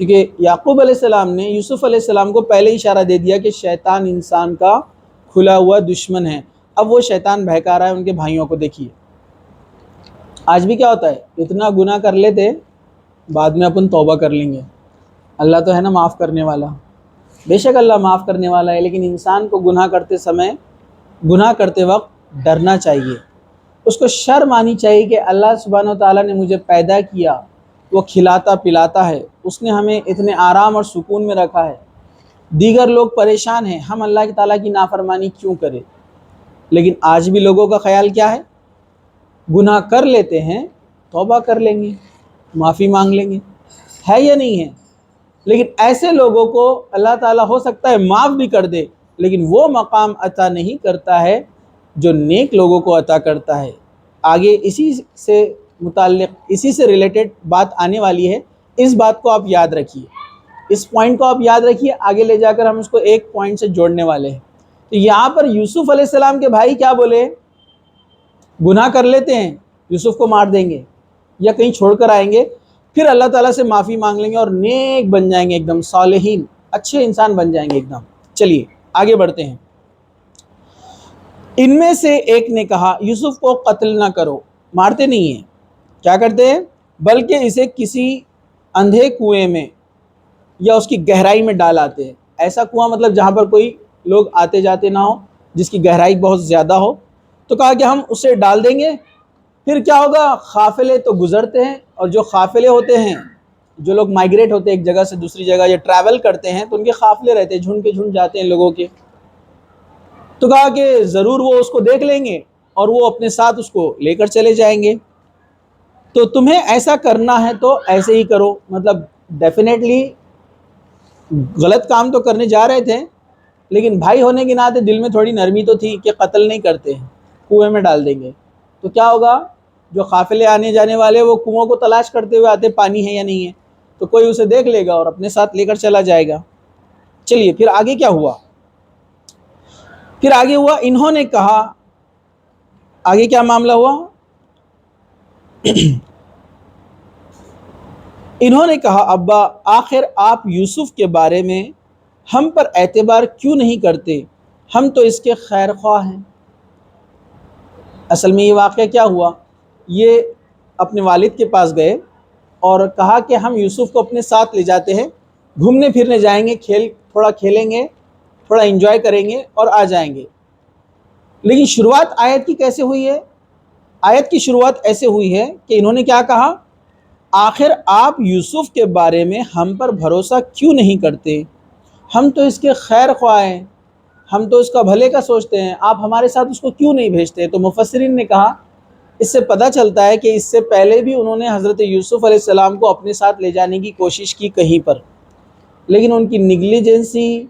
کیونکہ یعقوب علیہ السلام نے یوسف علیہ السلام کو پہلے ہی اشارہ دے دیا کہ شیطان انسان کا کھلا ہوا دشمن ہے۔ اب وہ شیطان بہکا رہا ہے ان کے بھائیوں کو، دیکھیے۔ آج بھی کیا ہوتا ہے، اتنا گناہ کر لیتے بعد میں اپن توبہ کر لیں گے، اللہ تو ہے نا معاف کرنے والا، بے شک اللہ معاف کرنے والا ہے، لیکن انسان کو گناہ کرتے وقت ڈرنا چاہیے، اس کو شرم آنی چاہیے کہ اللہ سبحانہ و تعالیٰ نے مجھے پیدا کیا، وہ کھلاتا پلاتا ہے، اس نے ہمیں اتنے آرام اور سکون میں رکھا ہے، دیگر لوگ پریشان ہیں، ہم اللہ کی تعالیٰ کی نافرمانی کیوں کریں؟ لیکن آج بھی لوگوں کا خیال کیا ہے، گناہ کر لیتے ہیں توبہ کر لیں گے، معافی مانگ لیں گے، ہے یا نہیں ہے؟ لیکن ایسے لوگوں کو اللہ تعالیٰ ہو سکتا ہے معاف بھی کر دے، لیکن وہ مقام عطا نہیں کرتا ہے جو نیک لوگوں کو عطا کرتا ہے۔ آگے اسی سے متعلق، اسی سے ریلیٹڈ بات آنے والی ہے، اس بات کو آپ یاد رکھیے، اس پوائنٹ کو آپ یاد رکھیے، آگے لے جا کر ہم اس کو ایک پوائنٹ سے جوڑنے والے ہیں۔ تو یہاں پر یوسف علیہ السلام کے بھائی کیا بولے، گناہ کر لیتے ہیں یوسف کو مار دیں گے یا کہیں چھوڑ کر آئیں گے، پھر اللہ تعالیٰ سے معافی مانگ لیں گے اور نیک بن جائیں گے، ایک دم صالحین، اچھے انسان بن جائیں گے ایک دم۔ چلیے آگے بڑھتے ہیں۔ ان میں سے ایک نے کہا یوسف کو قتل نہ کرو، مارتے نہیں ہیں، کیا کرتے ہیں، بلکہ اسے کسی اندھے کنویں میں یا اس کی گہرائی میں ڈال آتے ہیں۔ ایسا کنواں مطلب جہاں پر کوئی لوگ آتے جاتے نہ ہو، جس کی گہرائی بہت زیادہ ہو، تو کہا کہ ہم اسے ڈال دیں گے، پھر کیا ہوگا، قافلے تو گزرتے ہیں، اور جو قافلے ہوتے ہیں، جو لوگ مائیگریٹ ہوتے ہیں ایک جگہ سے دوسری جگہ یا ٹریول کرتے ہیں، تو ان کے قافلے رہتے ہیں، جھنڈ کے جھنڈ جاتے ہیں لوگوں کے، تو کہا کہ ضرور وہ اس کو دیکھ لیں گے اور وہ اپنے ساتھ اس کو لے کر چلے جائیں گے، تو تمہیں ایسا کرنا ہے تو ایسے ہی کرو۔ مطلب ڈیفینیٹلی غلط کام تو کرنے جا رہے تھے، لیکن بھائی ہونے کے ناطے دل میں تھوڑی نرمی تو تھی کہ قتل نہیں کرتے، کنویں میں ڈال دیں گے، تو کیا ہوگا، جو قافلے آنے جانے والے وہ کنووں کو تلاش کرتے ہوئے آتے، پانی ہے یا نہیں ہے، تو کوئی اسے دیکھ لے گا اور اپنے ساتھ لے کر چلا جائے گا۔ چلیے پھر آگے کیا ہوا، پھر آگے ہوا، انہوں نے کہا، آگے کیا معاملہ ہوا، انہوں نے کہا ابا آخر آپ یوسف کے بارے میں ہم پر اعتبار کیوں نہیں کرتے، ہم تو اس کے خیر خواہ ہیں۔ اصل میں یہ واقعہ کیا ہوا، یہ اپنے والد کے پاس گئے اور کہا کہ ہم یوسف کو اپنے ساتھ لے جاتے ہیں، گھومنے پھرنے جائیں گے، تھوڑا کھیلیں گے، تھوڑا انجوائے کریں گے اور آ جائیں گے۔ لیکن شروعات آیت کی کیسے ہوئی ہے، آیت کی شروعات ایسے ہوئی ہے کہ انہوں نے کیا کہا، آخر آپ یوسف کے بارے میں ہم پر بھروسہ کیوں نہیں کرتے، ہم تو اس کے خیر خواہ ہیں، ہم تو اس کا بھلے کا سوچتے ہیں، آپ ہمارے ساتھ اس کو کیوں نہیں بھیجتے؟ تو مفسرین نے کہا اس سے پتہ چلتا ہے کہ اس سے پہلے بھی انہوں نے حضرت یوسف علیہ السلام کو اپنے ساتھ لے جانے کی کوشش کی کہیں پر، لیکن ان کی نیگلیجنسی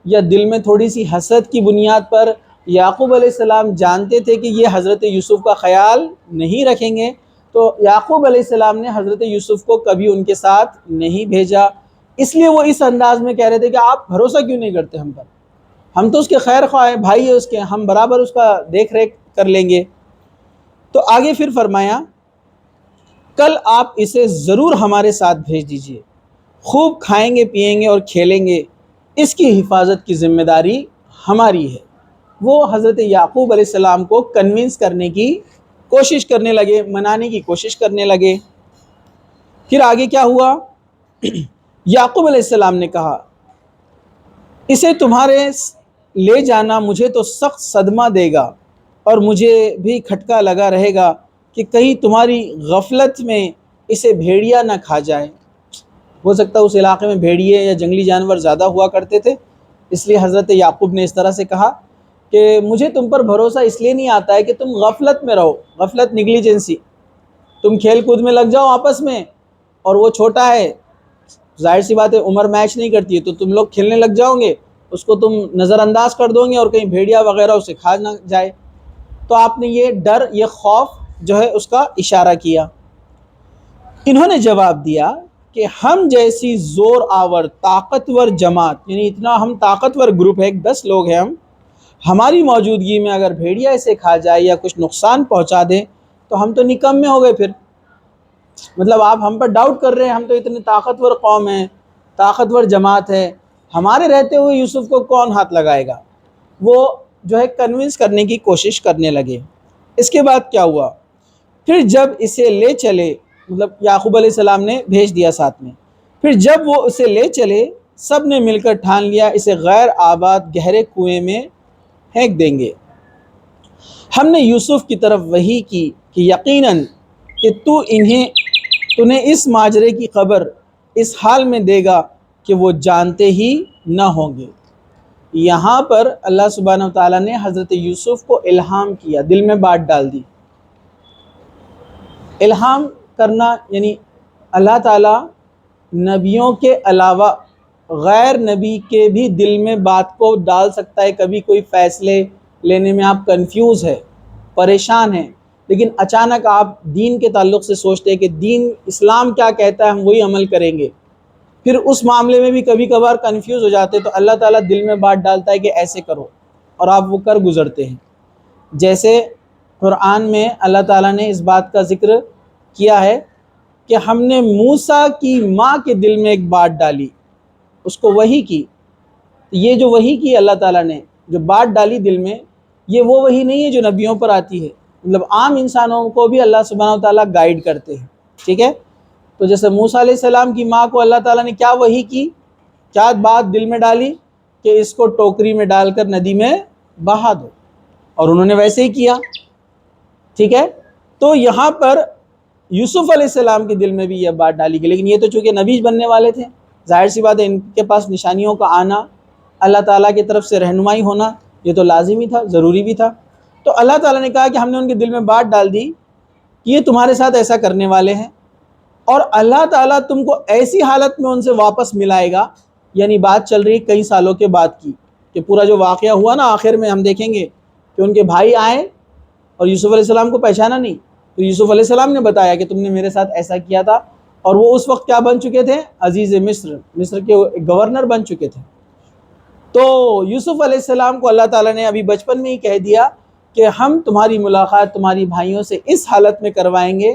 یا دل میں تھوڑی سی حسد کی بنیاد پر یعقوب علیہ السلام جانتے تھے کہ یہ حضرت یوسف کا خیال نہیں رکھیں گے، تو یعقوب علیہ السلام نے حضرت یوسف کو کبھی ان کے ساتھ نہیں بھیجا۔ اس لیے وہ اس انداز میں کہہ رہے تھے کہ آپ بھروسہ کیوں نہیں کرتے ہم پر، ہم تو اس کے خیر خواہ ہیں، بھائی ہے اس کے، ہم برابر اس کا دیکھ ریکھ کر لیں گے۔ تو آگے پھر فرمایا کل آپ اسے ضرور ہمارے ساتھ بھیج دیجئے، خوب کھائیں گے پیئیں گے اور کھیلیں گے، اس کی حفاظت کی ذمہ داری ہماری ہے۔ وہ حضرت یعقوب علیہ السلام کو کنونس کرنے کی کوشش کرنے لگے، منانے کی کوشش کرنے لگے۔ پھر آگے کیا ہوا، یعقوب علیہ السلام نے کہا اسے تمہارے لے جانا مجھے تو سخت صدمہ دے گا، اور مجھے بھی کھٹکا لگا رہے گا کہ کہیں تمہاری غفلت میں اسے بھیڑیا نہ کھا جائے۔ ہو سکتا ہے اس علاقے میں بھیڑیے یا جنگلی جانور زیادہ ہوا کرتے تھے، اس لیے حضرت یعقوب نے اس طرح سے کہا کہ مجھے تم پر بھروسہ اس لیے نہیں آتا ہے کہ تم غفلت میں رہو، غفلت نیگلیجنسی، تم کھیل کود میں لگ جاؤ آپس میں، اور وہ چھوٹا ہے، ظاہر سی بات ہے عمر میچ نہیں کرتی ہے، تو تم لوگ کھیلنے لگ جاؤ گے، اس کو تم نظر انداز کر دو گے اور کہیں بھیڑیا وغیرہ اسے کھا نہ جائے۔ تو آپ نے یہ ڈر، یہ خوف جو ہے اس کا اشارہ کیا۔ انہوں نے جواب دیا کہ ہم جیسی زور آور طاقتور جماعت، یعنی اتنا ہم طاقتور گروپ ہے، 10 لوگ ہیں ہماری موجودگی میں اگر بھیڑیا اسے کھا جائے یا کچھ نقصان پہنچا دے تو ہم تو نکمے ہو گئے پھر۔ مطلب آپ ہم پر ڈاؤٹ کر رہے ہیں، ہم تو اتنے طاقتور قوم ہیں، طاقتور جماعت ہے، ہمارے رہتے ہوئے یوسف کو کون ہاتھ لگائے گا؟ وہ جو ہے کنونس کرنے کی کوشش کرنے لگے۔ اس کے بعد کیا ہوا، پھر جب اسے لے چلے، مطلب یعقوب علیہ السلام نے بھیج دیا ساتھ میں، پھر جب وہ اسے لے چلے سب نے مل کر ٹھان لیا اسے غیر آباد گہرے کنویں میں پھینک دیں گے۔ ہم نے یوسف کی طرف وحی کی کہ یقیناً کہ تُنہیں اس ماجرے کی خبر اس حال میں دے گا کہ وہ جانتے ہی نہ ہوں گے۔ یہاں پر اللہ سبحانہ و تعالیٰ نے حضرت یوسف کو الہام کیا، دل میں بات ڈال دی۔ الہام کرنا یعنی اللہ تعالیٰ نبیوں کے علاوہ غیر نبی کے بھی دل میں بات کو ڈال سکتا ہے۔ کبھی کوئی فیصلے لینے میں آپ کنفیوز ہے، پریشان ہیں، لیکن اچانک آپ دین کے تعلق سے سوچتے ہیں کہ دین اسلام کیا کہتا ہے، ہم وہی عمل کریں گے، پھر اس معاملے میں بھی کبھی کبھار کنفیوز ہو جاتے تو اللہ تعالیٰ دل میں بات ڈالتا ہے کہ ایسے کرو، اور آپ وہ کر گزرتے ہیں۔ جیسے قرآن میں اللہ تعالیٰ نے اس بات کا ذکر کیا ہے کہ ہم نے موسیٰ کی ماں کے دل میں ایک بات ڈالی، اس کو وحی کی۔ یہ جو وحی کی اللہ تعالیٰ نے جو بات ڈالی دل میں، یہ وہ وحی نہیں ہے جو نبیوں پر آتی ہے، مطلب عام انسانوں کو بھی اللہ سبحانہ و تعالیٰ گائیڈ کرتے ہیں، ٹھیک ہے۔ تو جیسے موسیٰ علیہ السلام کی ماں کو اللہ تعالیٰ نے کیا وحی کی، کیا بات دل میں ڈالی کہ اس کو ٹوکری میں ڈال کر ندی میں بہا دو، اور انہوں نے ویسے ہی کیا، ٹھیک ہے۔ تو یہاں پر یوسف علیہ السلام کے دل میں بھی یہ بات ڈالی گئی، لیکن یہ تو چونکہ نبی بننے والے تھے، ظاہر سی بات ہے ان کے پاس نشانیوں کا آنا، اللہ تعالیٰ کی طرف سے رہنمائی ہونا، یہ تو لازمی تھا، ضروری بھی تھا۔ تو اللہ تعالیٰ نے کہا کہ ہم نے ان کے دل میں بات ڈال دی کہ یہ تمہارے ساتھ ایسا کرنے والے ہیں، اور اللہ تعالیٰ تم کو ایسی حالت میں ان سے واپس ملائے گا، یعنی بات چل رہی کئی سالوں کے بعد کی، کہ پورا جو واقعہ ہوا نا آخر میں ہم دیکھیں گے کہ ان کے بھائی آئے اور یوسف علیہ السلام کو پہچانا نہیں، تو یوسف علیہ السلام نے بتایا کہ تم نے میرے ساتھ ایسا کیا تھا، اور وہ اس وقت کیا بن چکے تھے، عزیز مصر کے گورنر بن چکے تھے۔ تو یوسف علیہ السلام کو اللہ تعالیٰ نے ابھی بچپن میں ہی کہہ دیا کہ ہم تمہاری ملاقات تمہاری بھائیوں سے اس حالت میں کروائیں گے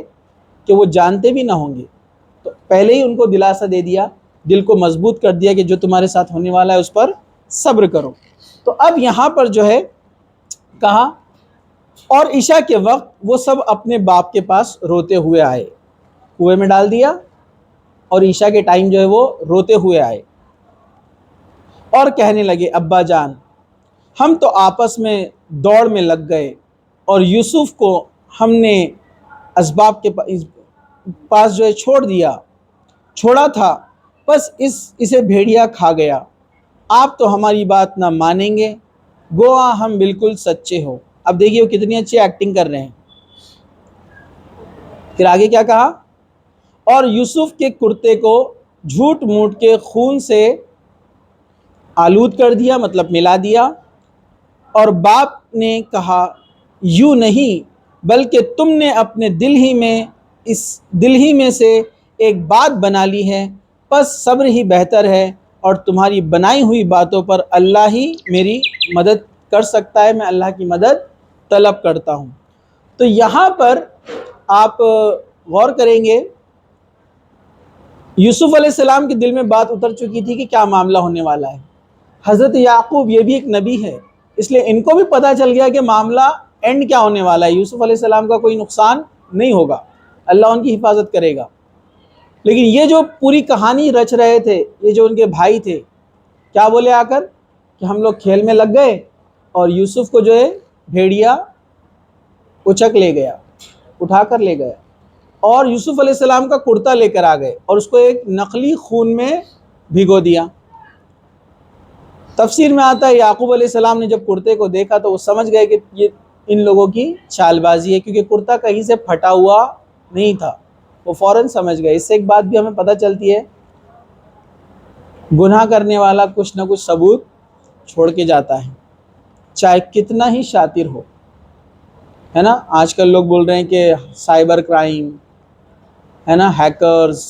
کہ وہ جانتے بھی نہ ہوں گے۔ تو پہلے ہی ان کو دلاسا دے دیا، دل کو مضبوط کر دیا کہ جو تمہارے ساتھ ہونے والا ہے اس پر صبر کرو۔ تو اب یہاں پر جو ہے کہا، اور عشاء کے وقت وہ سب اپنے باپ کے پاس روتے ہوئے آئے، کنویں میں ڈال دیا، اور عشاء کے ٹائم جو ہے وہ روتے ہوئے آئے اور کہنے لگے ابا جان، ہم تو آپس میں دوڑ میں لگ گئے، اور یوسف کو ہم نے اسباب کے پاس جو ہے چھوڑا تھا، بس اسے بھیڑیا کھا گیا، آپ تو ہماری بات نہ مانیں گے، گوا ہم بالکل سچے ہو۔ اب دیکھیے وہ کتنی اچھی ایکٹنگ کر رہے ہیں۔ پھر آگے کیا کہا، اور یوسف کے کرتے کو جھوٹ موٹ کے خون سے آلود کر دیا، مطلب ملا دیا، اور باپ نے کہا یوں نہیں، بلکہ تم نے اپنے دل ہی میں سے ایک بات بنا لی ہے، پس صبر ہی بہتر ہے، اور تمہاری بنائی ہوئی باتوں پر اللہ ہی میری مدد کر سکتا ہے، میں اللہ کی مدد طلب کرتا ہوں۔ تو یہاں پر آپ غور کریں گے، یوسف علیہ السلام کے دل میں بات اتر چکی تھی کہ کیا معاملہ ہونے والا ہے۔ حضرت یعقوب یہ بھی ایک نبی ہے، اس لیے ان کو بھی پتہ چل گیا کہ معاملہ اینڈ کیا ہونے والا ہے، یوسف علیہ السلام کا کوئی نقصان نہیں ہوگا، اللہ ان کی حفاظت کرے گا۔ لیکن یہ جو پوری کہانی رچ رہے تھے، یہ جو ان کے بھائی تھے، کیا بولے آ کر کہ ہم لوگ کھیل میں لگ گئے اور یوسف کو جو ہے بھیڑیا اچک لے گیا، اٹھا کر لے گیا، اور یوسف علیہ السلام کا کرتا لے کر آ گئے اور اس کو ایک نقلی خون میں بھگو دیا۔ تفسیر میں آتا ہے یعقوب علیہ السلام نے جب کرتے کو دیکھا تو وہ سمجھ گئے کہ یہ ان لوگوں کی چال بازی ہے، کیونکہ کرتا کہیں سے پھٹا ہوا نہیں تھا، وہ فوراً سمجھ گئے۔ اس سے ایک بات بھی ہمیں پتہ چلتی ہے، گناہ کرنے والا کچھ نہ کچھ ثبوت چھوڑ کے جاتا ہے، چاہے کتنا ہی شاطر ہو، ہے نا۔ آج کل لوگ بول رہے ہیں کہ سائبر کرائم ہے نا، ہیکرز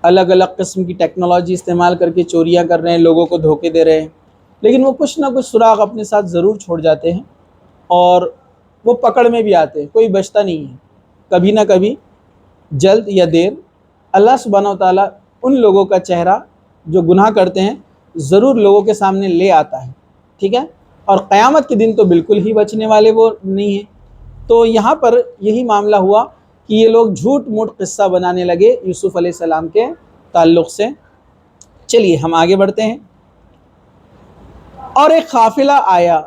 الگ الگ قسم کی ٹیکنالوجی استعمال کر کے چوریاں کر رہے ہیں، لوگوں کو دھوکے دے رہے ہیں، لیکن وہ کچھ نہ کچھ سراغ اپنے ساتھ ضرور چھوڑ جاتے ہیں، اور وہ پکڑ میں بھی آتے ہیں، کوئی بچتا نہیں ہے۔ کبھی نہ کبھی جلد یا دیر اللہ سبحانہ و تعالیٰ ان لوگوں کا چہرہ جو گناہ کرتے ہیں ضرور لوگوں کے سامنے لے آتا ہے، ٹھیک ہے۔ اور قیامت کے دن تو بالکل ہی بچنے والے وہ نہیں ہیں۔ تو یہاں پر یہی معاملہ ہوا کہ یہ لوگ جھوٹ موٹ قصہ بنانے لگے یوسف علیہ السلام کے تعلق سے۔ چلیے ہم آگے بڑھتے ہیں۔ اور ایک قافلہ آیا،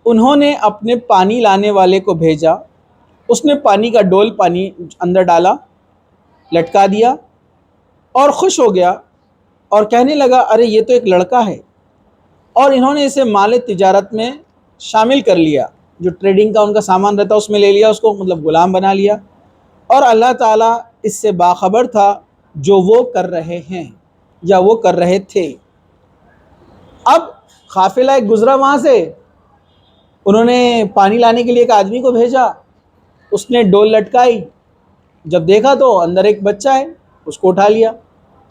انہوں نے اپنے پانی لانے والے کو بھیجا، اس نے پانی کا ڈول پانی اندر ڈالا، لٹکا دیا اور خوش ہو گیا اور کہنے لگا ارے یہ تو ایک لڑکا ہے، اور انہوں نے اسے مال تجارت میں شامل کر لیا، جو ٹریڈنگ کا ان کا سامان رہتا اس میں لے لیا، اس کو مطلب غلام بنا لیا، اور اللہ تعالیٰ اس سے باخبر تھا جو وہ کر رہے ہیں یا وہ کر رہے تھے۔ اب قافلہ ایک گزرا وہاں سے، انہوں نے پانی لانے کے لیے ایک آدمی کو بھیجا، اس نے ڈول لٹکائی، جب دیکھا تو اندر ایک بچہ ہے، اس کو اٹھا لیا۔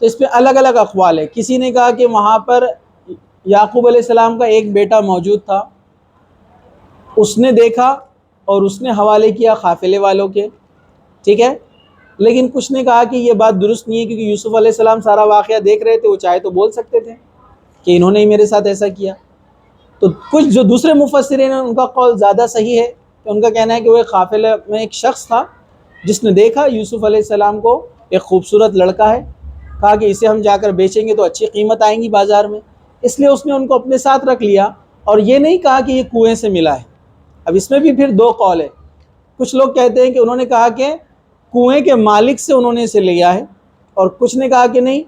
تو اس پہ الگ الگ اقوال ہے۔ کسی نے کہا کہ وہاں پر یعقوب علیہ السلام کا ایک بیٹا موجود تھا، اس نے دیکھا اور اس نے حوالے کیا قافلے والوں کے، ٹھیک ہے۔ لیکن کچھ نے کہا کہ یہ بات درست نہیں ہے، کیونکہ یوسف علیہ السلام سارا واقعہ دیکھ رہے تھے، وہ چاہے تو بول سکتے تھے کہ انہوں نے ہی میرے ساتھ ایسا کیا۔ تو کچھ جو دوسرے مفسرین ہیں ان کا قول زیادہ صحیح ہے، کہ ان کا کہنا ہے کہ وہ ایک قافلے میں ایک شخص تھا جس نے دیکھا یوسف علیہ السلام کو، ایک خوبصورت لڑکا ہے، کہا کہ اسے ہم جا کر بیچیں گے تو اچھی قیمت آئیں گی بازار میں، اس لیے اس نے ان کو اپنے ساتھ رکھ لیا، اور یہ نہیں کہا کہ یہ کنویں سے ملا ہے۔ اب اس میں بھی پھر دو قول ہے، کچھ لوگ کہتے ہیں کہ انہوں نے کہا کہ کنویں کے مالک سے انہوں نے اسے لیا ہے، اور کچھ نے کہا کہ نہیں،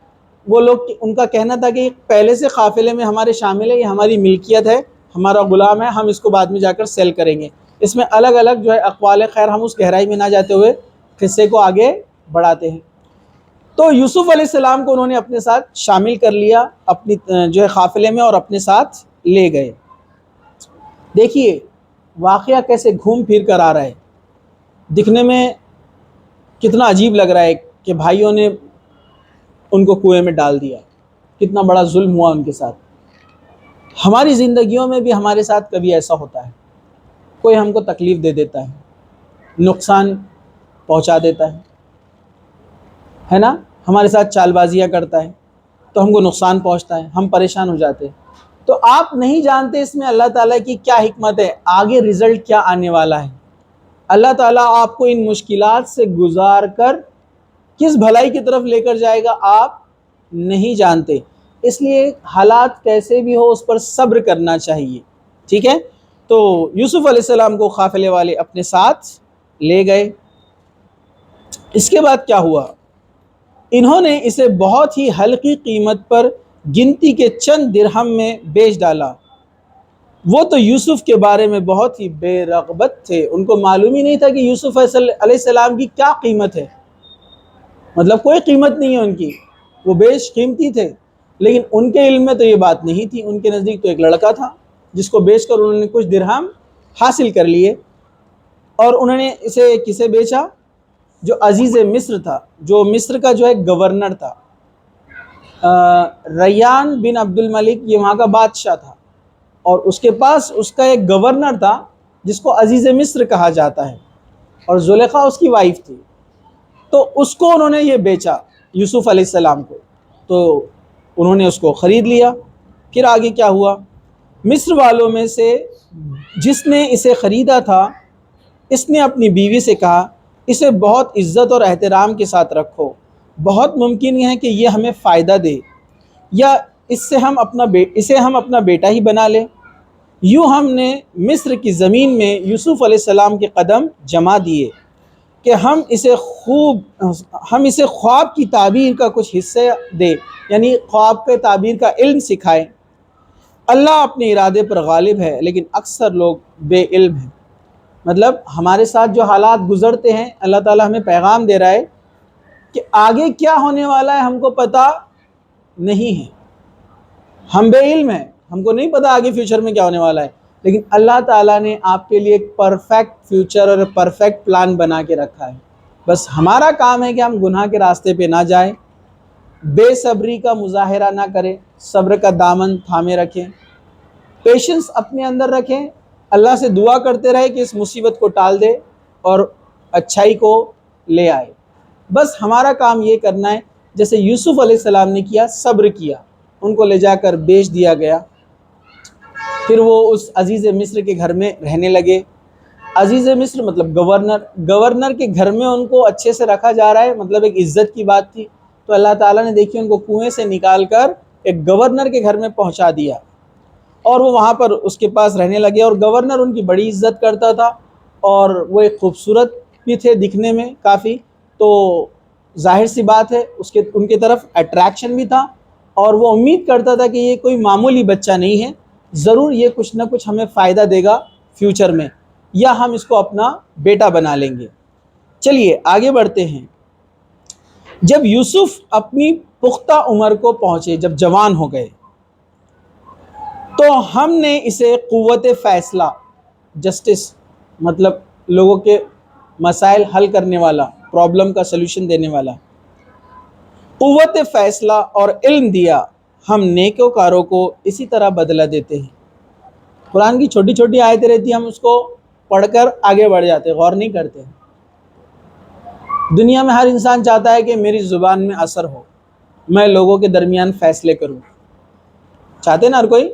وہ لوگ ان کا کہنا تھا کہ پہلے سے قافلے میں ہمارے شامل ہے، یہ ہماری ملکیت ہے، ہمارا غلام ہے، ہم اس کو بعد میں جا کر سیل کریں گے۔ اس میں الگ الگ جو ہے اقوال ہے، خیر ہم اس گہرائی میں نہ جاتے ہوئے قصے کو آگے بڑھاتے ہیں۔ تو یوسف علیہ السلام کو انہوں نے اپنے ساتھ شامل کر لیا اپنی جو ہے قافلے میں، اور اپنے ساتھ لے گئے۔ دیکھیے واقعہ کیسے گھوم پھر کر آ رہا ہے، دکھنے میں کتنا عجیب لگ رہا ہے کہ بھائیوں نے ان کو کنویں میں ڈال دیا، کتنا بڑا ظلم ہوا ان کے ساتھ۔ ہماری زندگیوں میں بھی ہمارے ساتھ کبھی ایسا ہوتا ہے، کوئی ہم کو تکلیف دے دیتا ہے، نقصان پہنچا دیتا ہے نا، ہمارے ساتھ چال بازیاں کرتا ہے تو ہم کو نقصان پہنچتا ہے، ہم پریشان ہو جاتے ہیں۔ تو آپ نہیں جانتے اس میں اللہ تعالیٰ کی کیا حکمت ہے، آگے رزلٹ کیا آنے والا ہے۔ اللہ تعالیٰ آپ کو ان مشکلات سے گزار کر کس بھلائی کی طرف لے کر جائے گا آپ نہیں جانتے، اس لیے حالات کیسے بھی ہو اس پر صبر کرنا چاہیے، ٹھیک ہے۔ تو یوسف علیہ السلام کو قافلے والے اپنے ساتھ لے گئے۔ اس کے بعد کیا ہوا، انہوں نے اسے بہت ہی ہلکی قیمت پر گنتی کے چند درہم میں بیچ ڈالا۔ وہ تو یوسف کے بارے میں بہت ہی بے رغبت تھے، ان کو معلوم ہی نہیں تھا کہ یوسف علیہ السلام کی کیا قیمت ہے، مطلب کوئی قیمت نہیں ہے ان کی، وہ بیش قیمتی تھے، لیکن ان کے علم میں تو یہ بات نہیں تھی، ان کے نزدیک تو ایک لڑکا تھا جس کو بیچ کر انہوں نے کچھ درہم حاصل کر لیے۔ اور انہوں نے اسے کسے بیچا، جو عزیز مصر تھا، جو مصر کا جو ہے گورنر تھا، ریان بن عبد الملک، یہ وہاں کا بادشاہ تھا، اور اس کے پاس اس کا ایک گورنر تھا جس کو عزیز مصر کہا جاتا ہے، اور زلیخا اس کی وائف تھی۔ تو اس کو انہوں نے یہ بیچا یوسف علیہ السلام کو، تو انہوں نے اس کو خرید لیا۔ پھر آگے کیا ہوا، مصر والوں میں سے جس نے اسے خریدا تھا، اس نے اپنی بیوی سے کہا اسے بہت عزت اور احترام کے ساتھ رکھو، بہت ممکن ہے کہ یہ ہمیں فائدہ دے، یا اسے ہم اپنا بیٹا ہی بنا لیں۔ یوں ہم نے مصر کی زمین میں یوسف علیہ السلام کے قدم جما دیے کہ ہم اسے خواب کی تعبیر کا کچھ حصہ دے، یعنی خواب کے تعبیر کا علم سکھائے۔ اللہ اپنے ارادے پر غالب ہے، لیکن اکثر لوگ بے علم ہیں۔ مطلب ہمارے ساتھ جو حالات گزرتے ہیں، اللہ تعالیٰ ہمیں پیغام دے رہا ہے کہ آگے کیا ہونے والا ہے ہم کو پتہ نہیں ہے، ہم بے علم ہیں، ہم کو نہیں پتہ آگے فیوچر میں کیا ہونے والا ہے، لیکن اللہ تعالیٰ نے آپ کے لیے ایک پرفیکٹ فیوچر اور پرفیکٹ پلان بنا کے رکھا ہے۔ بس ہمارا کام ہے کہ ہم گناہ کے راستے پہ نہ جائیں، بے صبری کا مظاہرہ نہ کریں، صبر کا دامن تھامے رکھیں، پیشنس اپنے اندر رکھیں، اللہ سے دعا کرتے رہے کہ اس مصیبت کو ٹال دے اور اچھائی کو لے آئے۔ بس ہمارا کام یہ کرنا ہے جیسے یوسف علیہ السلام نے کیا، صبر کیا، ان کو لے جا کر بیچ دیا گیا۔ پھر وہ اس عزیز مصر کے گھر میں رہنے لگے، عزیز مصر مطلب گورنر کے گھر میں ان کو اچھے سے رکھا جا رہا ہے، مطلب ایک عزت کی بات تھی. تو اللہ تعالیٰ نے دیکھی ان کو کنویں سے نکال کر ایک گورنر کے گھر میں پہنچا دیا، اور وہ وہاں پر اس کے پاس رہنے لگے. اور گورنر ان کی بڑی عزت کرتا تھا، اور وہ ایک خوبصورت بھی تھے دکھنے میں کافی. تو ظاہر سی بات ہے ان کی طرف اٹریکشن بھی تھا، اور وہ امید کرتا تھا کہ یہ کوئی معمولی بچہ نہیں ہے، ضرور یہ کچھ نہ کچھ ہمیں فائدہ دے گا فیوچر میں، یا ہم اس کو اپنا بیٹا بنا لیں گے. چلیے آگے بڑھتے ہیں. جب یوسف اپنی پختہ عمر کو پہنچے، جب جوان ہو گئے، تو ہم نے اسے قوت فیصلہ، جسٹس مطلب لوگوں کے مسائل حل کرنے والا، پرابلم کا سلوشن دینے والا، قوت فیصلہ اور علم دیا. ہم نیکوکاروں کو اسی طرح بدلہ دیتے ہیں. قرآن کی چھوٹی چھوٹی آیتیں رہتی ہیں، ہم اس کو پڑھ کر آگے بڑھ جاتے، غور نہیں کرتے. دنیا میں ہر انسان چاہتا ہے کہ میری زبان میں اثر ہو، میں لوگوں کے درمیان فیصلے کروں. چاہتے نا ہر کوئی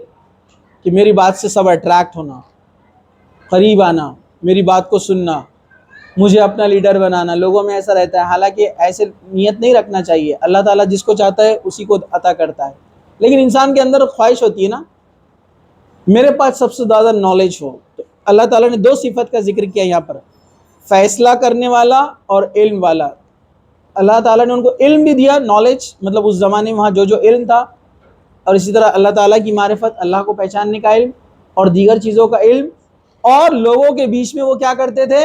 کہ میری بات سے سب اٹریکٹ ہونا، قریب آنا، میری بات کو سننا، مجھے اپنا لیڈر بنانا. لوگوں میں ایسا رہتا ہے، حالانکہ ایسے نیت نہیں رکھنا چاہیے. اللہ تعالیٰ جس کو چاہتا ہے اسی کو عطا کرتا ہے، لیکن انسان کے اندر خواہش ہوتی ہے نا میرے پاس سب سے زیادہ نالج ہو. تو اللہ تعالیٰ نے دو صفت کا ذکر کیا یہاں پر، فیصلہ کرنے والا اور علم والا. اللہ تعالیٰ نے ان کو علم بھی دیا، نالج مطلب اس زمانے میں وہاں جو علم تھا، اور اسی طرح اللہ تعالیٰ کی معرفت، اللہ کو پہچاننے کا علم، اور دیگر چیزوں کا علم. اور لوگوں کے بیچ میں وہ کیا کرتے تھے؟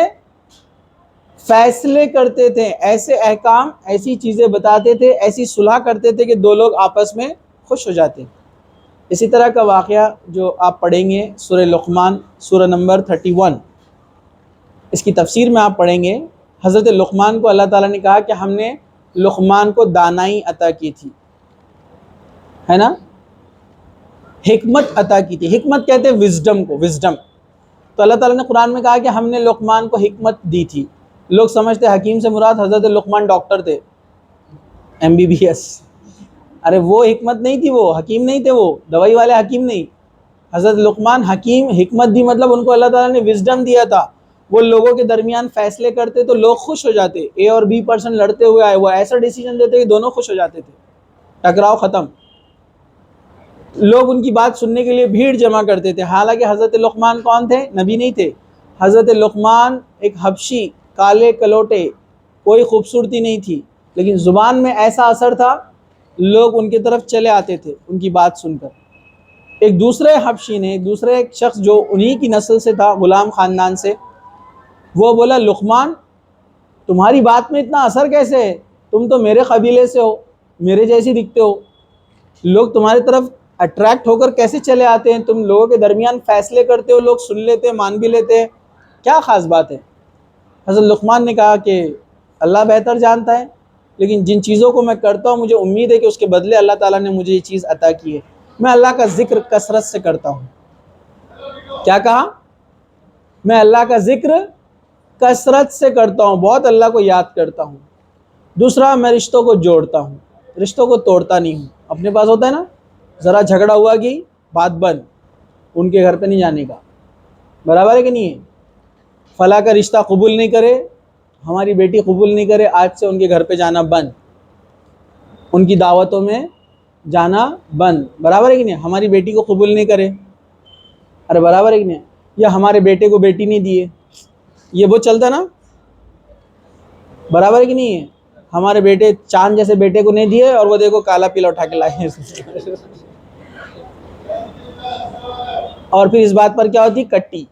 فیصلے کرتے تھے، ایسے احکام، ایسی چیزیں بتاتے تھے، ایسی صلح کرتے تھے کہ دو لوگ آپس میں خوش ہو جاتے. اسی طرح کا واقعہ جو آپ پڑھیں گے سورہ لقمان، سورہ نمبر 31، اس کی تفسیر میں آپ پڑھیں گے. حضرت لقمان کو اللہ تعالیٰ نے کہا کہ ہم نے لقمان کو دانائی عطا کی تھی، ہے نا، حکمت عطا کی تھی. حکمت کہتے ہیں وزڈم کو، وزڈم. تو اللہ تعالیٰ نے قرآن میں کہا کہ ہم نے لقمان کو حکمت دی تھی. لوگ سمجھتے حکیم سے مراد حضرت لقمان ڈاکٹر تھے، MBBS. ارے وہ حکمت نہیں تھی، وہ حکیم نہیں تھے، وہ دوائی والے حکیم نہیں. حضرت لقمان حکیم، حکمت دی مطلب ان کو اللہ تعالیٰ نے وزڈم دیا تھا. وہ لوگوں کے درمیان فیصلے کرتے تو لوگ خوش ہو جاتے. A اور B پرسن لڑتے ہوئے آئے، وہ ایسا ڈیسیجن دیتے کہ دونوں خوش ہو جاتے تھے، ٹکراؤ ختم. لوگ ان کی بات سننے کے لیے بھیڑ جمع کرتے تھے. حالانکہ حضرت لقمان کون تھے؟ نبی نہیں تھے. حضرت لقمان ایک حبشی، کالے کلوٹے، کوئی خوبصورتی نہیں تھی، لیکن زبان میں ایسا اثر تھا، لوگ ان کی طرف چلے آتے تھے ان کی بات سن کر. ایک دوسرے حبشی نے، ایک دوسرے شخص جو انہی کی نسل سے تھا، غلام خاندان سے، وہ بولا لقمان تمہاری بات میں اتنا اثر کیسے ہے؟ تم تو میرے قبیلے سے ہو، میرے جیسی دکھتے ہو، لوگ تمہاری طرف اٹریکٹ ہو کر کیسے چلے آتے ہیں؟ تم لوگوں کے درمیان فیصلے کرتے ہو، لوگ سن لیتے، مان بھی لیتے، کیا خاص بات ہے؟ حضرت لقمان نے کہا کہ اللہ بہتر جانتا ہے، لیکن جن چیزوں کو میں کرتا ہوں مجھے امید ہے کہ اس کے بدلے اللہ تعالیٰ نے مجھے یہ چیز عطا کی ہے. میں اللہ کا ذکر کثرت سے کرتا ہوں. کیا کہا؟ میں اللہ کا ذکر کثرت سے کرتا ہوں، بہت اللہ کو یاد کرتا ہوں. دوسرا، میں رشتوں کو جوڑتا ہوں، رشتوں کو توڑتا نہیں ہوں. اپنے پاس ہوتا ہے نا، ذرا جھگڑا ہوا کہ بات بند، ان کے گھر پہ نہیں جانے کا. برابر ہے کہ نہیں ہے؟ فلاں کا رشتہ قبول نہیں کرے، ہماری بیٹی قبول نہیں کرے، آج سے ان کے گھر پہ جانا بند، ان کی دعوتوں میں جانا بند. برابر ہے کہ نہیں؟ ہماری بیٹی کو قبول نہیں کرے، ارے برابر ہے کہ نہیں؟ یا ہمارے بیٹے کو بیٹی نہیں دیے، یہ وہ چلتا نا، برابر ہے کہ نہیں ہے؟ ہمارے بیٹے چاند جیسے بیٹے کو نہیں دیے، اور وہ دیکھو کالا پیلا اٹھا کے لائے. اور پھر اس بات پر کیا ہوتی؟ کٹی.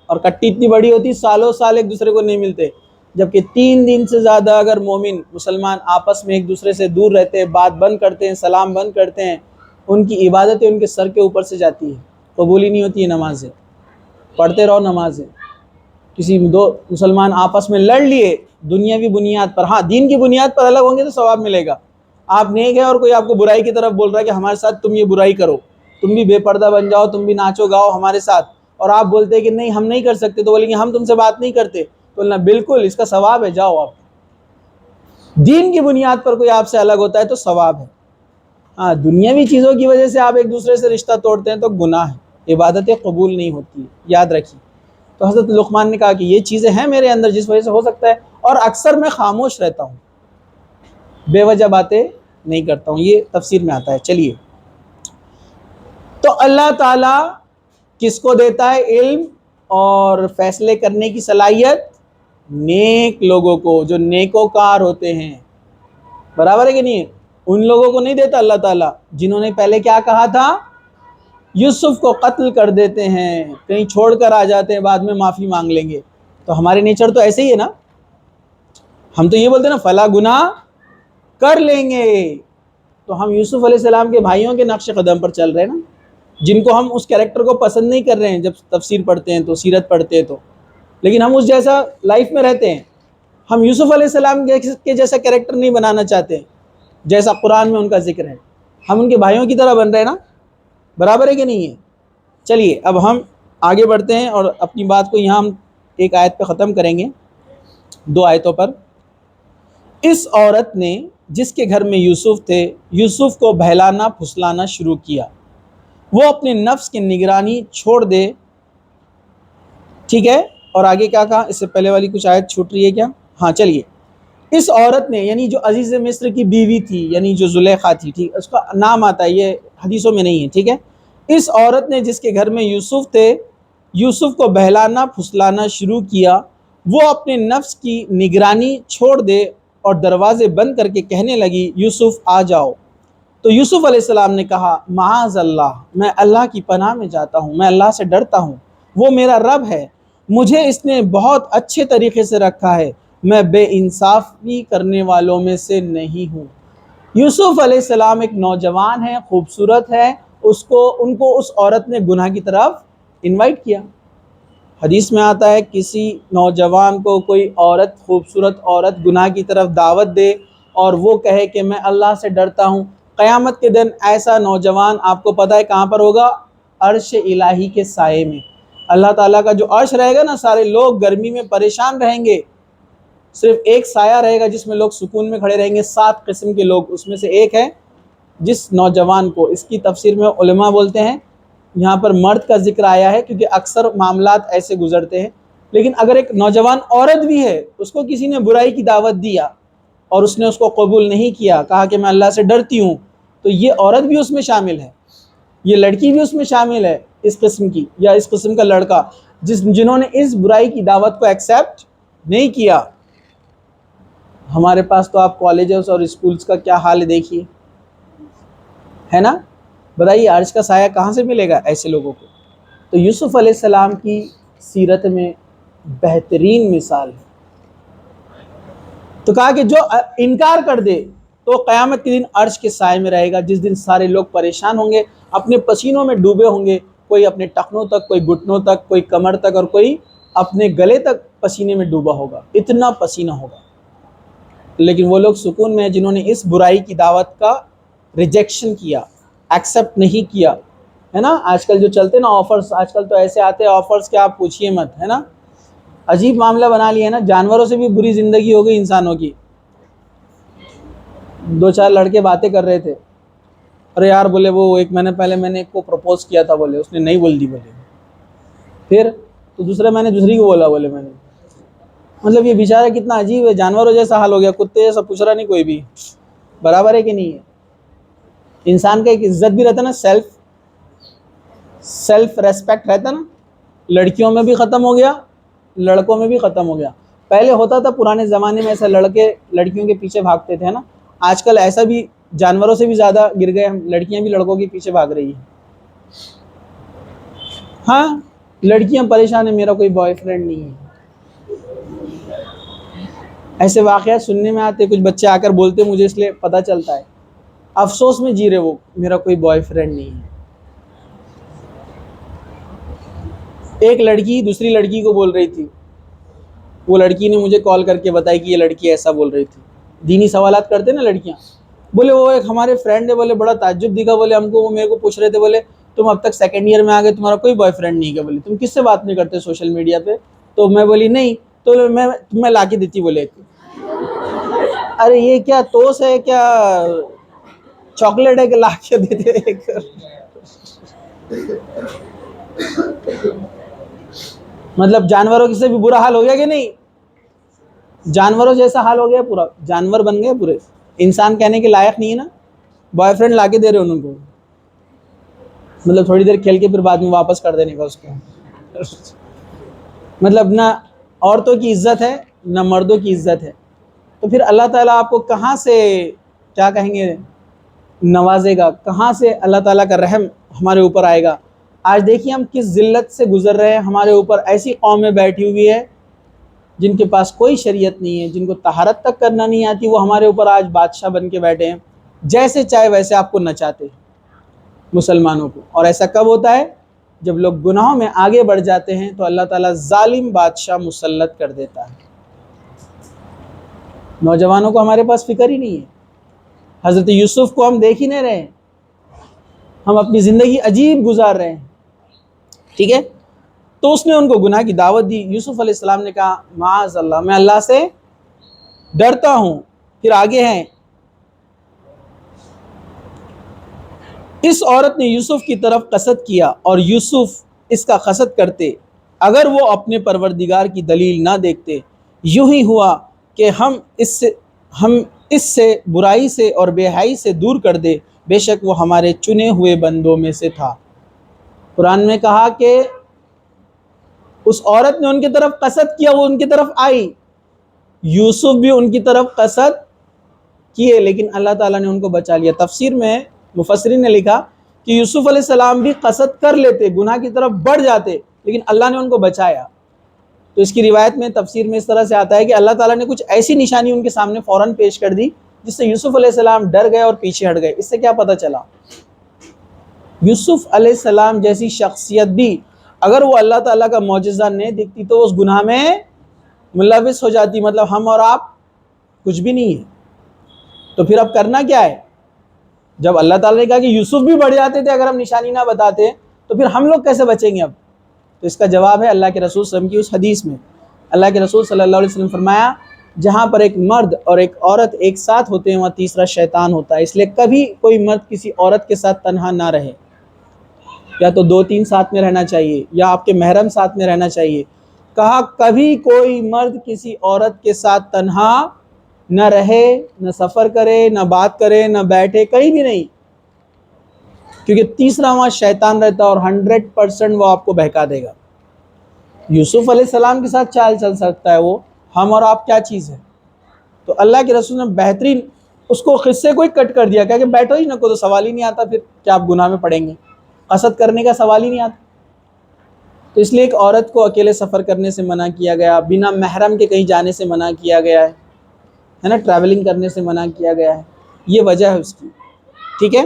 اور کٹی اتنی بڑی ہوتی، سالوں سال ایک دوسرے کو نہیں ملتے. جبکہ 3 دن سے زیادہ اگر مومن مسلمان آپس میں ایک دوسرے سے دور رہتے ہیں، بات بند کرتے ہیں، سلام بند کرتے ہیں، ان کی عبادتیں ان کے سر کے اوپر سے جاتی ہیں، قبول ہی نہیں ہوتی ہے نمازیں. پڑھتے رہو نمازیں. کسی دو مسلمان آپس میں لڑ لیے دنیاوی بنیاد پر، ہاں دین کی بنیاد پر الگ ہوں گے تو ثواب ملے گا. آپ نیک ہے اور کوئی آپ کو برائی کی طرف بول رہا ہے کہ ہمارے ساتھ تم یہ برائی کرو، تم بھی بے پردہ بن جاؤ، تم بھی ناچو گاؤ ہمارے ساتھ، اور آپ بولتے ہیں کہ نہیں ہم نہیں کر سکتے، تو بولیں گے ہم تم سے بات نہیں کرتے، تو بولنا بالکل اس کا ثواب ہے، جاؤ آپ. دین کی بنیاد پر کوئی آپ سے الگ ہوتا ہے تو ثواب ہے. ہاں دنیاوی چیزوں کی وجہ سے آپ ایک دوسرے سے رشتہ توڑتے ہیں تو گناہ ہے، عبادتیں قبول نہیں ہوتی، یاد رکھیے. تو حضرت لقمان نے کہا کہ یہ چیزیں ہیں میرے اندر جس وجہ سے ہو سکتا ہے، اور اکثر میں خاموش رہتا ہوں، بے وجہ باتیں نہیں کرتا ہوں. یہ تفسیر میں آتا ہے. چلیے، تو اللہ تعالیٰ کس کو دیتا ہے علم اور فیصلے کرنے کی صلاحیت؟ نیک لوگوں کو، جو نیکوکار ہوتے ہیں. برابر ہے کہ نہیں ہے؟ ان لوگوں کو نہیں دیتا اللہ تعالیٰ جنہوں نے پہلے کیا کہا تھا، یوسف کو قتل کر دیتے ہیں، کہیں چھوڑ کر آ جاتے ہیں، بعد میں معافی مانگ لیں گے. تو ہمارے نیچر تو ایسے ہی ہے نا، ہم تو یہ بولتے ہیں نا فلا گناہ کر لیں گے. تو ہم یوسف علیہ السلام کے بھائیوں کے نقش قدم پر چل رہے ہیں نا، جن کو ہم اس کیریکٹر کو پسند نہیں کر رہے ہیں جب تفسیر پڑھتے ہیں تو، سیرت پڑھتے ہیں تو، لیکن ہم اس جیسا لائف میں رہتے ہیں. ہم یوسف علیہ السلام کے جیسا کیریکٹر نہیں بنانا چاہتے جیسا قرآن میں ان کا ذکر ہے. ہم ان کے بھائیوں کی طرح بن رہے ہیں نا. برابر ہے کہ نہیں ہے؟ چلیے اب ہم آگے بڑھتے ہیں اور اپنی بات کو یہاں ہم ایک آیت پہ ختم کریں گے، 2 آیتوں پر. اس عورت نے جس کے گھر میں یوسف تھے، یوسف کو بہلانا پھسلانا شروع کیا، وہ اپنے نفس کی نگرانی چھوڑ دے. ٹھیک ہے، اور آگے کیا کہا؟ اس سے پہلے والی کچھ آیت چھوٹ رہی ہے کیا؟ ہاں چلیے. اس عورت نے، یعنی جو عزیز مصر کی بیوی تھی، یعنی جو زلیخا تھی، ٹھیک، اس کا نام آتا ہے، یہ حدیثوں میں نہیں ہے. ٹھیک ہے، اس عورت نے جس کے گھر میں یوسف تھے، یوسف کو بہلانا پھسلانا شروع کیا، وہ اپنے نفس کی نگرانی چھوڑ دے اور دروازے بند کر کے کہنے لگی، یوسف آ جاؤ. تو یوسف علیہ السلام نے کہا، معاذ اللہ، میں اللہ کی پناہ میں جاتا ہوں، میں اللہ سے ڈرتا ہوں، وہ میرا رب ہے، مجھے اس نے بہت اچھے طریقے سے رکھا ہے، میں بے انصافی کرنے والوں میں سے نہیں ہوں. یوسف علیہ السلام ایک نوجوان ہے، خوبصورت ہے، ان کو اس عورت نے گناہ کی طرف انوائٹ کیا. حدیث میں آتا ہے کسی نوجوان کو کوئی عورت، خوبصورت عورت گناہ کی طرف دعوت دے اور وہ کہے کہ میں اللہ سے ڈرتا ہوں، قیامت کے دن ایسا نوجوان آپ کو پتہ ہے کہاں پر ہوگا؟ عرش الہی کے سائے میں. اللہ تعالیٰ کا جو عرش رہے گا نا، سارے لوگ گرمی میں پریشان رہیں گے، صرف ایک سایہ رہے گا جس میں لوگ سکون میں کھڑے رہیں گے. 7 قسم کے لوگ، اس میں سے ایک ہے جس نوجوان کو، اس کی تفسیر میں علماء بولتے ہیں یہاں پر مرد کا ذکر آیا ہے کیونکہ اکثر معاملات ایسے گزرتے ہیں، لیکن اگر ایک نوجوان عورت بھی ہے، اس کو کسی نے برائی کی دعوت دیا اور اس نے اس کو قبول نہیں کیا، کہا کہ میں اللہ سے ڈرتی ہوں، تو یہ عورت بھی اس میں شامل ہے، یہ لڑکی بھی اس میں شامل ہے، اس قسم کی، یا اس قسم کا لڑکا جنہوں نے اس برائی کی دعوت کو ایکسیپٹ نہیں کیا. ہمارے پاس تو آپ کالجز اور اسکولز کا کیا حال ہے دیکھیے، ہے نا. بتائیے عرش کا سایہ کہاں سے ملے گا ایسے لوگوں کو؟ تو یوسف علیہ السلام کی سیرت میں بہترین مثال ہے. تو کہا کہ جو انکار کر دے تو قیامت کے دن عرش کے سائے میں رہے گا، جس دن سارے لوگ پریشان ہوں گے، اپنے پسینوں میں ڈوبے ہوں گے، کوئی اپنے ٹخنوں تک، کوئی گھٹنوں تک، کوئی کمر تک، اور کوئی اپنے گلے تک پسینے میں ڈوبا ہوگا، اتنا پسینہ ہوگا. لیکن وہ لوگ سکون میں ہیں جنہوں نے اس برائی کی دعوت کا ریجیکشن کیا، ایکسیپٹ نہیں کیا. ہے نا، آج کل جو چلتے نا آفرز، آج کل تو ایسے آتے ہیں آفرز کہ آپ پوچھئے مت، ہے نا. عجیب معاملہ بنا لیا ہے نا، جانوروں سے بھی بری زندگی ہو گئی انسانوں کی. 2-4 لڑکے باتیں کر رہے تھے، ارے یار بولے وہ ایک مہینے پہلے میں نے ایک کو پرپوز کیا تھا، بولے اس نے نہیں بول دی، بولے پھر تو دوسرے میں نے دوسری کو بولا، بولے میں نے. مطلب یہ بیچارہ کتنا عجیب ہے، جانوروں جیسا حال ہو گیا، کتے جیسا پوچھ رہا نہیں کوئی بھی. برابر ہے کہ نہیں ہے؟ انسان کا ایک عزت بھی رہتا نا، سیلف ریسپیکٹ رہتا نا. لڑکیوں میں بھی ختم ہو گیا، لڑکوں میں بھی ختم ہو گیا. پہلے ہوتا تھا پرانے زمانے میں ایسا، لڑکے لڑکیوں کے پیچھے بھاگتے تھے نا. آج کل ایسا بھی جانوروں سے بھی زیادہ گر گئے ہم، لڑکیاں بھی لڑکوں کے پیچھے بھاگ رہی ہیں. ہاں لڑکیاں پریشان ہیں، میرا کوئی بوائے فرینڈ نہیں ہے. ایسے واقعات سننے میں آتے، کچھ بچے آ کر بولتے، مجھے اس لیے پتہ چلتا ہے. افسوس میں جی رہے وہ، میرا کوئی بوائے فرینڈ نہیں ہے. ایک لڑکی دوسری لڑکی کو بول رہی تھی، وہ لڑکی نے مجھے کال کر کے بتائی کہ یہ لڑکی ایسا بول رہی تھی. دینی سوالات کرتے نا لڑکیاں، بولے وہ ایک ہمارے فرینڈ ہے، بولے بڑا تعجب دکھا، بولے ہم کو وہ میرے کو پوچھ رہے تھے، بولے تم اب تک 2nd ایئر میں آ گئے، تمہارا کوئی بوائے فرینڈ نہیں ہے، بولے تم کس سے بات نہیں کرتے سوشل میڈیا پہ؟ تو میں بولی نہیں، تو میں لا کے دیتی. بولے ارے یہ کیا توس ہے، کیا چاکلیٹ ہے کہ لا کے دیتے. مطلب جانوروں سے بھی برا حال ہو گیا کہ نہیں؟ جانوروں جیسا حال ہو گیا پورا، جانور بن گئے پورے، انسان کہنے کے لائق نہیں ہے نا. بوائے فرینڈ لا کے دے رہے ان کو، مطلب تھوڑی دیر کھیل کے پھر بعد میں واپس کر دینے کا اس کو. مطلب نہ عورتوں کی عزت ہے نہ مردوں کی عزت ہے. تو پھر اللہ تعالیٰ آپ کو کہاں سے کیا کہیں گے نوازے گا؟ کہاں سے اللہ تعالیٰ کا رحم ہمارے اوپر آئے گا؟ آج دیکھیے ہم کس ذلت سے گزر رہے ہیں. ہمارے اوپر ایسی قومیں بیٹھی ہوئی ہے جن کے پاس کوئی شریعت نہیں ہے، جن کو طہارت تک کرنا نہیں آتی، وہ ہمارے اوپر آج بادشاہ بن کے بیٹھے ہیں، جیسے چاہے ویسے آپ کو نچاتے ہیں مسلمانوں کو. اور ایسا کب ہوتا ہے؟ جب لوگ گناہوں میں آگے بڑھ جاتے ہیں تو اللہ تعالیٰ ظالم بادشاہ مسلط کر دیتا ہے. نوجوانوں کو ہمارے پاس فکر ہی نہیں ہے. حضرت یوسف کو ہم دیکھ ہی نہیں رہے ہیں، ہم اپنی زندگی عجیب گزار رہے ہیں. ٹھیک ہے، تو اس نے ان کو گناہ کی دعوت دی. یوسف علیہ السلام نے کہا معاذ اللہ، میں اللہ سے ڈرتا ہوں. پھر آگے ہیں، اس عورت نے یوسف کی طرف قصد کیا اور یوسف اس کا قصد کرتے اگر وہ اپنے پروردگار کی دلیل نہ دیکھتے. یوں ہی ہوا کہ ہم اس سے برائی سے اور بے حیائی سے دور کر دے، بے شک وہ ہمارے چنے ہوئے بندوں میں سے تھا. قرآن میں کہا کہ اس عورت نے ان کی طرف قصد کیا، وہ ان کی طرف آئی. یوسف بھی ان کی طرف قصد کیے لیکن اللہ تعالیٰ نے ان کو بچا لیا. تفسیر میں مفسرین نے لکھا کہ یوسف علیہ السلام بھی قصد کر لیتے، گناہ کی طرف بڑھ جاتے، لیکن اللہ نے ان کو بچایا. تو اس کی روایت میں تفسیر میں اس طرح سے آتا ہے کہ اللہ تعالیٰ نے کچھ ایسی نشانی ان کے سامنے فوراً پیش کر دی جس سے یوسف علیہ السلام ڈر گئے اور پیچھے ہٹ گئے. اس سے کیا پتہ چلا؟ یوسف علیہ السلام جیسی شخصیت بھی اگر وہ اللہ تعالیٰ کا معجزہ نہیں دکھتی تو اس گناہ میں ملوث ہو جاتی. مطلب ہم اور آپ کچھ بھی نہیں ہے. تو پھر اب کرنا کیا ہے؟ جب اللہ تعالیٰ نے کہا کہ یوسف بھی بڑھ جاتے تھے اگر ہم نشانی نہ بتاتے، تو پھر ہم لوگ کیسے بچیں گے اب؟ تو اس کا جواب ہے اللہ کے رسول صلی اللہ علیہ وسلم کی اس حدیث میں. اللہ کے رسول صلی اللہ علیہ وسلم فرمایا جہاں پر ایک مرد اور ایک عورت ایک ساتھ ہوتے ہیں وہاں تیسرا شیطان ہوتا ہے. اس لیے کبھی کوئی مرد کسی عورت کے ساتھ تنہا نہ رہے، یا تو 2-3 ساتھ میں رہنا چاہیے یا آپ کے محرم ساتھ میں رہنا چاہیے. کہا کبھی کوئی مرد کسی عورت کے ساتھ تنہا نہ رہے، نہ سفر کرے، نہ بات کرے، نہ بیٹھے، کہیں بھی نہیں، کیونکہ تیسرا وہاں شیطان رہتا ہے اور 100% وہ آپ کو بہکا دے گا. یوسف علیہ السلام کے ساتھ چال چل سکتا ہے وہ، ہم اور آپ کیا چیز ہے؟ تو اللہ کے رسول نے بہترین اس کو قصے کو ہی کٹ کر دیا کہ بیٹھو ہی نہ کو، تو سوال ہی نہیں آتا پھر کیا آپ گناہ میں پڑیں گے، قصد کرنے کا سوال ہی نہیں آتا. تو اس لیے ایک عورت کو اکیلے سفر کرنے سے منع کیا گیا، بنا محرم کے کہیں جانے سے منع کیا گیا ہے نا، ٹریولنگ کرنے سے منع کیا گیا ہے. یہ وجہ ہے اس کی. ٹھیک ہے،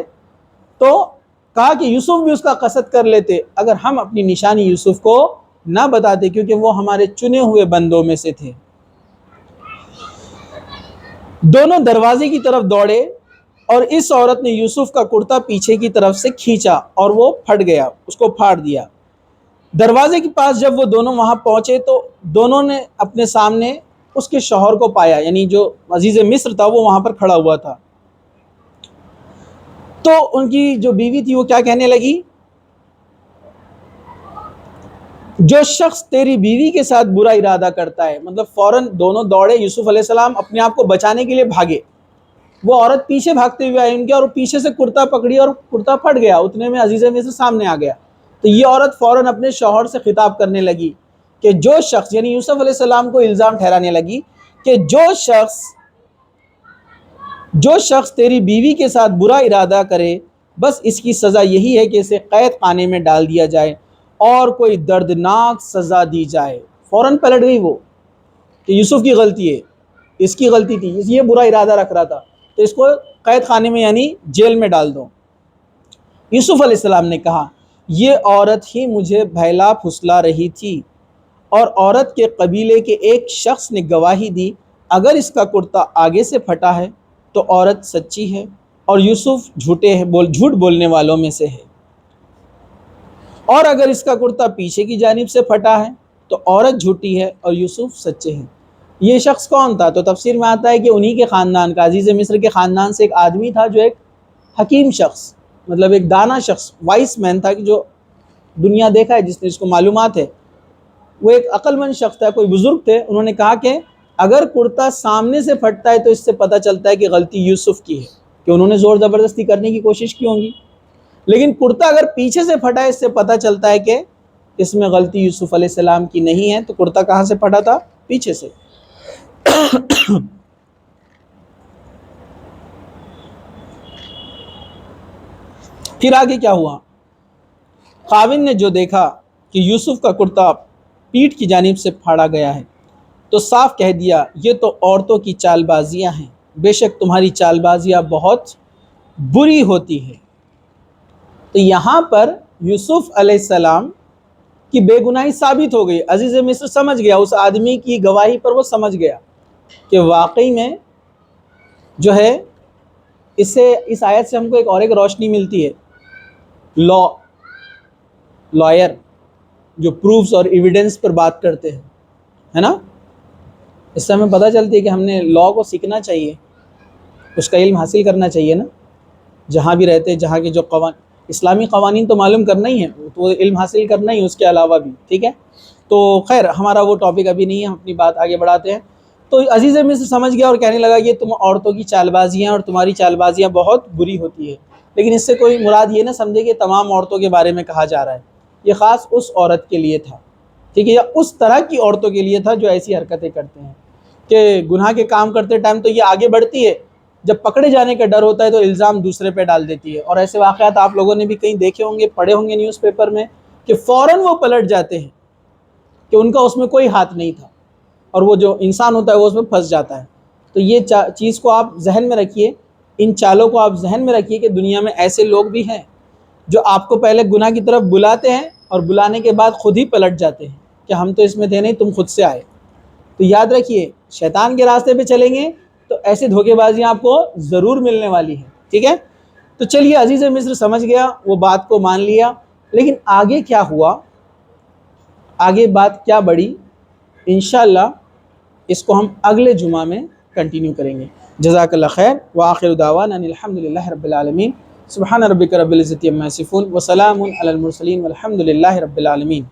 تو کہا کہ یوسف بھی اس کا قصد کر لیتے اگر ہم اپنی نشانی یوسف کو نہ بتاتے، کیونکہ وہ ہمارے چنے ہوئے بندوں میں سے تھے. دونوں دروازے کی طرف دوڑے اور اس عورت نے یوسف کا کرتا پیچھے کی طرف سے کھینچا اور وہ پھٹ گیا، اس کو پھاڑ دیا. دروازے کے پاس جب وہ دونوں وہاں پہنچے تو دونوں نے اپنے سامنے اس کے شوہر کو پایا، یعنی جو عزیز مصر تھا وہ وہاں پر کھڑا ہوا تھا. تو ان کی جو بیوی تھی وہ کیا کہنے لگی؟ جو شخص تیری بیوی کے ساتھ برا ارادہ کرتا ہے. مطلب فوراً دونوں دوڑے، یوسف علیہ السلام اپنے آپ کو بچانے کے لیے بھاگے، وہ عورت پیچھے بھاگتے ہوئے آئی ان کے اور پیچھے سے کرتا پکڑی اور کرتا پھٹ گیا. اتنے میں عزیز مصر سامنے آ گیا. تو یہ عورت فوراً اپنے شوہر سے خطاب کرنے لگی کہ جو شخص، یعنی یوسف علیہ السلام کو الزام ٹھہرانے لگی کہ جو شخص تیری بیوی کے ساتھ برا ارادہ کرے بس اس کی سزا یہی ہے کہ اسے قید خانے میں ڈال دیا جائے اور کوئی دردناک سزا دی جائے. فوراً پلٹ گئی وہ کہ یوسف کی غلطی ہے، اس کی غلطی تھی، یہ برا ارادہ رکھ رہا تھا، تو اس کو قید خانے میں یعنی جیل میں ڈال دو. یوسف علیہ السلام نے کہا یہ عورت ہی مجھے بہلا پھسلا رہی تھی اور عورت کے قبیلے کے ایک شخص نے گواہی دی اگر اس کا کرتا آگے سے پھٹا ہے تو عورت سچی ہے اور یوسف جھوٹ بولنے والوں میں سے ہے، اور اگر اس کا کرتا پیچھے کی جانب سے پھٹا ہے تو عورت جھوٹی ہے اور یوسف سچے ہیں. یہ شخص کون تھا؟ تو تفسیر میں آتا ہے کہ انہی کے خاندان کا، عزیز مصر کے خاندان سے ایک آدمی تھا جو ایک حکیم شخص، مطلب ایک دانا شخص، وائس مین تھا، کہ جو دنیا دیکھا ہے، جس نے اس کو معلومات ہے. وہ ایک عقل مند شخص تھا، کوئی بزرگ تھے، انہوں نے کہا کہ اگر کرتا سامنے سے پھٹتا ہے تو اس سے پتہ چلتا ہے کہ غلطی یوسف کی ہے، کہ انہوں نے زور زبردستی کرنے کی کوشش کی ہوں گی، لیکن کرتا اگر پیچھے سے پھٹا ہے اس سے پتہ چلتا ہے کہ اس میں غلطی یوسف علیہ السلام کی نہیں ہے۔ تو کرتا کہاں سے پھٹا تھا؟ پیچھے سے۔ پھر آگے کیا ہوا؟ خاوند نے جو دیکھا کہ یوسف کا کرتا پیٹھ کی جانب سے پھاڑا گیا ہے تو صاف کہہ دیا یہ تو عورتوں کی چال بازیاں ہیں، بے شک تمہاری چال بازیاں بہت بری ہوتی ہیں۔ تو یہاں پر یوسف علیہ السلام کی بے گناہی ثابت ہو گئی۔ عزیز مصر سمجھ گیا، اس آدمی کی گواہی پر وہ سمجھ گیا کہ واقعی میں جو ہے اس آیت سے ہم کو ایک روشنی ملتی ہے۔ لائر جو پروفز اور ایویڈنس پر بات کرتے ہیں، ہے نا، اس سے ہمیں پتہ چلتی ہے کہ ہم نے لا کو سیکھنا چاہیے، اس کا علم حاصل کرنا چاہیے نا، جہاں بھی رہتے، جہاں کے جو اسلامی قوانین تو معلوم کرنا ہی ہے، تو علم حاصل کرنا ہی اس کے علاوہ بھی، ٹھیک ہے۔ تو خیر ہمارا وہ ٹاپک ابھی نہیں ہے، ہم اپنی بات آگے بڑھاتے ہیں۔ تو عزیز مصر سمجھ گیا اور کہنے لگا یہ تم عورتوں کی چال بازیاں اور تمہاری چال بازیاں بہت بری ہوتی ہے، لیکن اس سے کوئی مراد یہ نہ سمجھے کہ تمام عورتوں کے بارے میں کہا جا رہا ہے، یہ خاص اس عورت کے لیے تھا، ٹھیک ہے، یا اس طرح کی عورتوں کے لیے تھا جو ایسی حرکتیں کرتے ہیں کہ گناہ کے کام کرتے ٹائم تو یہ آگے بڑھتی ہے، جب پکڑے جانے کا ڈر ہوتا ہے تو الزام دوسرے پہ ڈال دیتی ہے۔ اور ایسے واقعات آپ لوگوں نے بھی کہیں دیکھے ہوں گے، پڑھے ہوں گے نیوز پیپر میں، کہ فوراً وہ پلٹ جاتے ہیں کہ ان کا اس میں کوئی ہاتھ نہیں تھا، اور وہ جو انسان ہوتا ہے وہ اس میں پھنس جاتا ہے۔ تو یہ چیز کو آپ ذہن میں رکھیے، ان چالوں کو آپ ذہن میں رکھیے کہ دنیا میں ایسے لوگ بھی ہیں جو آپ کو پہلے گناہ کی طرف بلاتے ہیں اور بلانے کے بعد خود ہی پلٹ جاتے ہیں کہ ہم تو اس میں تھے نہیں، تم خود سے آئے۔ تو یاد رکھیے شیطان کے راستے پہ چلیں گے تو ایسے دھوکے بازیاں آپ کو ضرور ملنے والی ہیں، ٹھیک ہے۔ تو چلیے عزیز مصر سمجھ گیا، وہ بات کو مان لیا، لیکن آگے کیا ہوا، آگے بات کیا بڑھی، انشاءاللہ اس کو ہم اگلے جمعہ میں کنٹینیو کریں گے۔ جزاک اللہ خیر، وآخر دعوانا ان الحمدللہ رب العالمین، سبحان ربک رب العزۃ عما یصفون وسلام علی المرسلین والحمد للہ رب العالمین۔